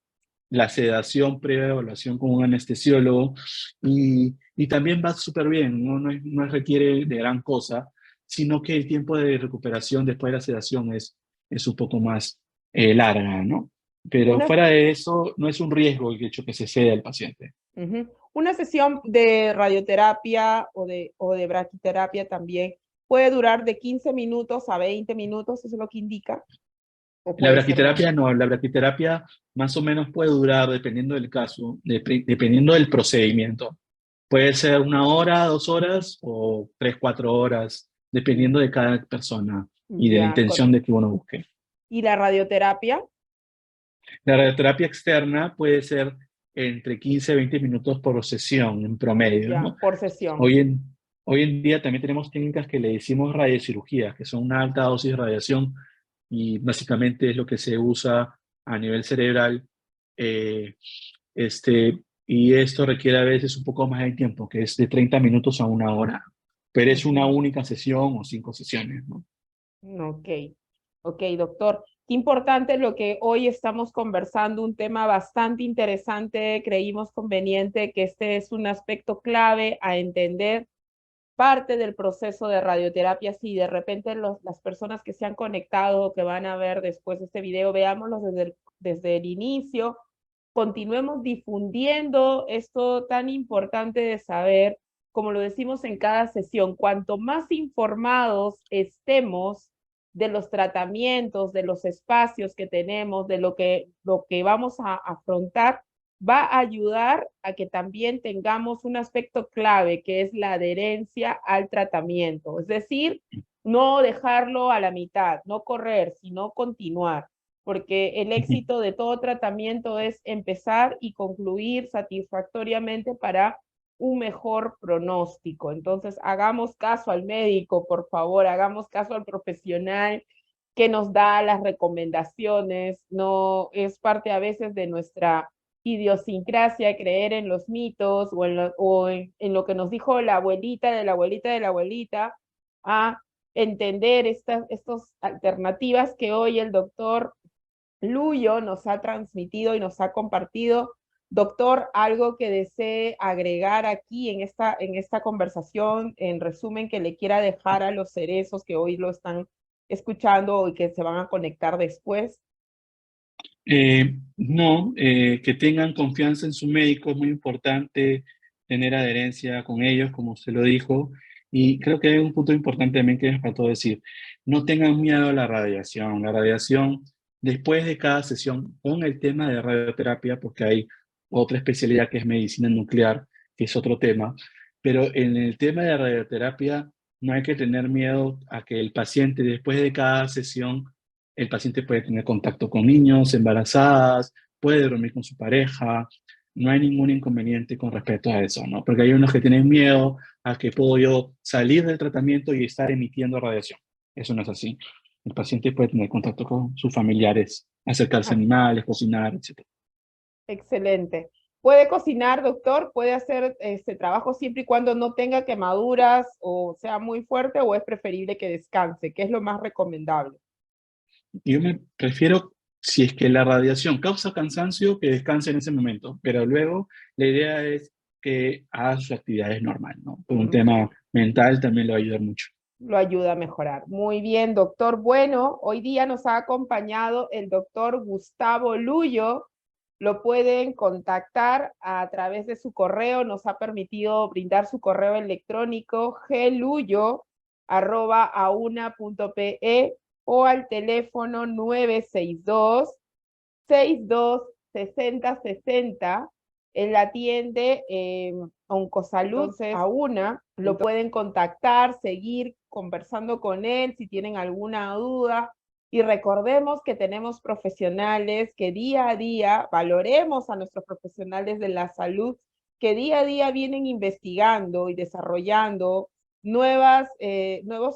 la sedación previa evaluación con un anestesiólogo y también va súper bien, no requiere de gran cosa, sino que el tiempo de recuperación después de la sedación es un poco más larga, ¿no? Pero Una, fuera de eso, no es un riesgo el hecho que se ceda el paciente. ujú. Una sesión de radioterapia o de braquiterapia también puede durar de 15 minutos a 20 minutos, ¿eso es lo que indica? ¿O La puede ser más? braquiterapia no, la braquiterapia más o menos puede durar, dependiendo del caso, dependiendo del procedimiento. Puede ser 1 hora, 2 horas o 3, 4 horas, dependiendo de cada persona y de la Ya, intención de que uno busque. ¿y la radioterapia? La radioterapia externa puede ser entre 15 a 20 minutos por sesión en promedio, Ya, ¿no? por sesión. Hoy en, hoy en día también tenemos técnicas que le decimos radiocirugía, que son una alta dosis de radiación y básicamente es lo que se usa a nivel cerebral. eh, y esto requiere a veces un poco más de tiempo, que es de 30 minutos a 1 hora, pero es una Ujú. única sesión o 5 sesiones, ¿no? Ok, ok, doctor. Qué importante lo que hoy estamos conversando, un tema bastante interesante. Creímos conveniente que este es un aspecto clave a entender parte del proceso de radioterapia. Si de repente las personas que se han conectado o que van a ver después este video, veámoslo desde el inicio, continuemos difundiendo esto tan importante de saber, como lo decimos en cada sesión, cuanto más informados estemos de los tratamientos, de los espacios que tenemos, de lo que vamos a afrontar, va a ayudar a que también tengamos un aspecto clave, que es la adherencia al tratamiento. Es decir, no dejarlo a la mitad, no correr, sino continuar, porque el éxito de todo tratamiento es empezar y concluir satisfactoriamente para un mejor pronóstico. Entonces, hagamos caso al médico, por favor, hagamos caso al profesional que nos da las recomendaciones. No es parte a veces de nuestra idiosincrasia creer en los mitos en lo que nos dijo la abuelita de la abuelita de la abuelita, a entender estas alternativas que hoy el doctor Luyo nos ha transmitido y nos ha compartido. Doctor, algo que desee agregar aquí en esta conversación, en resumen, que le quiera dejar a los cerezos que hoy lo están escuchando y que se van a conectar después. No, que tengan confianza en su médico, es muy importante tener adherencia con ellos, como usted lo dijo, y creo que hay un punto importante también que me faltó decir, no tengan miedo a la radiación después de cada sesión con el tema de radioterapia, porque hay otra especialidad que es medicina nuclear, que es otro tema, pero en el tema de radioterapia no hay que tener miedo a que el paciente después de cada sesión el paciente puede tener contacto con niños, embarazadas, puede dormir con su pareja, no hay ningún inconveniente con respecto a eso, ¿no? Porque hay unos que tienen miedo a que puedo yo salir del tratamiento y estar emitiendo radiación. Eso no es así. El paciente puede tener contacto con sus familiares, acercarse a Ah, animales, cocinar, etc. excelente. ¿Puede cocinar, doctor? ¿Puede hacer este trabajo siempre y cuando no tenga quemaduras o sea muy fuerte, o es preferible que descanse? ¿Qué es lo más recomendable? Yo me prefiero, si es que la radiación causa cansancio, que descanse en ese momento, pero luego la idea es que haga sus actividades normales, ¿no? Por un Mm, tema mental también le va a ayudar mucho. lo ayuda a mejorar. Muy bien, doctor. Bueno, hoy día nos ha acompañado el doctor Gustavo Luyo. Lo pueden contactar a través de su correo. Nos ha permitido brindar su correo electrónico gluyo@auna.pe o al teléfono 962-62-6060. Él atiende Oncosalud. Entonces, a una, lo pueden contactar, seguir conversando con él si tienen alguna duda. Y recordemos que tenemos profesionales que día a día, valoremos a nuestros profesionales de la salud, que día a día vienen investigando y desarrollando nuevos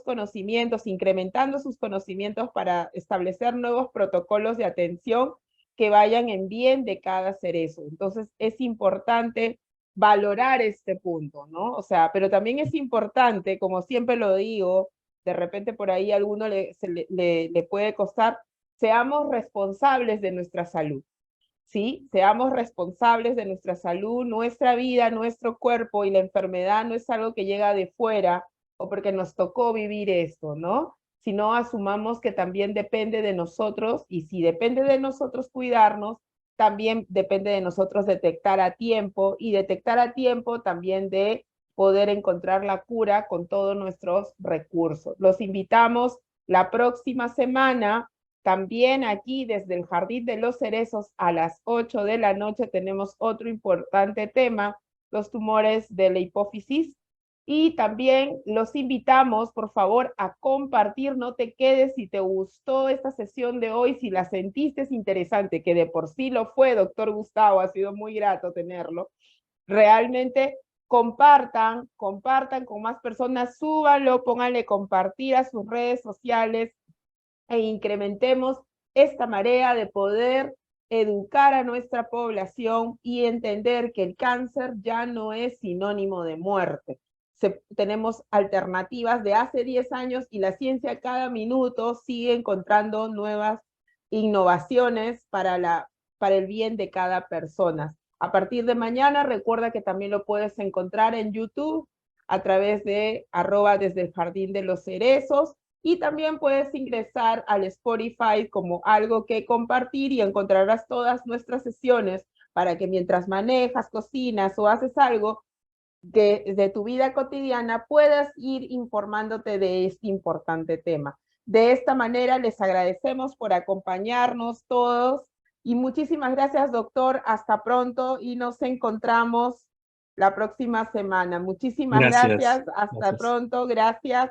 conocimientos, incrementando sus conocimientos para establecer nuevos protocolos de atención que vayan en bien de cada cerezo. Entonces, es importante valorar este punto, ¿no? O sea, pero también es importante, como siempre lo digo, de repente por ahí a alguno le puede costar, seamos responsables de nuestra salud. ¿Sí? Seamos responsables de nuestra salud, nuestra vida, nuestro cuerpo, y la enfermedad no es algo que llega de fuera o porque nos tocó vivir esto, ¿no? Sino asumamos que también depende de nosotros, y si depende de nosotros cuidarnos, también depende de nosotros detectar a tiempo, y detectar a tiempo también de poder encontrar la cura con todos nuestros recursos. Los invitamos la próxima semana. También aquí desde el Jardín de los Cerezos a las 8 de la noche tenemos otro importante tema, los tumores de la hipófisis. Y también los invitamos, por favor, a compartir. No te quedes si te gustó esta sesión de hoy, si la sentiste interesante, que de por sí lo fue, doctor Gustavo, ha sido muy grato tenerlo. Realmente compartan con más personas, súbanlo, pónganle compartir a sus redes sociales, e incrementemos esta marea de poder educar a nuestra población y entender que el cáncer ya no es sinónimo de muerte. tenemos alternativas de hace 10 años y la ciencia cada minuto sigue encontrando nuevas innovaciones para el bien de cada persona. A partir de mañana, recuerda que también lo puedes encontrar en YouTube a través de @desde el Jardín de los Cerezos, y también puedes ingresar al Spotify como algo que compartir y encontrarás todas nuestras sesiones para que mientras manejas, cocinas o haces algo de tu vida cotidiana puedas ir informándote de este importante tema. De esta manera les agradecemos por acompañarnos todos y muchísimas gracias, doctor. Hasta pronto y nos encontramos la próxima semana. Muchísimas Gracias. gracias. Hasta Gracias. pronto. Gracias.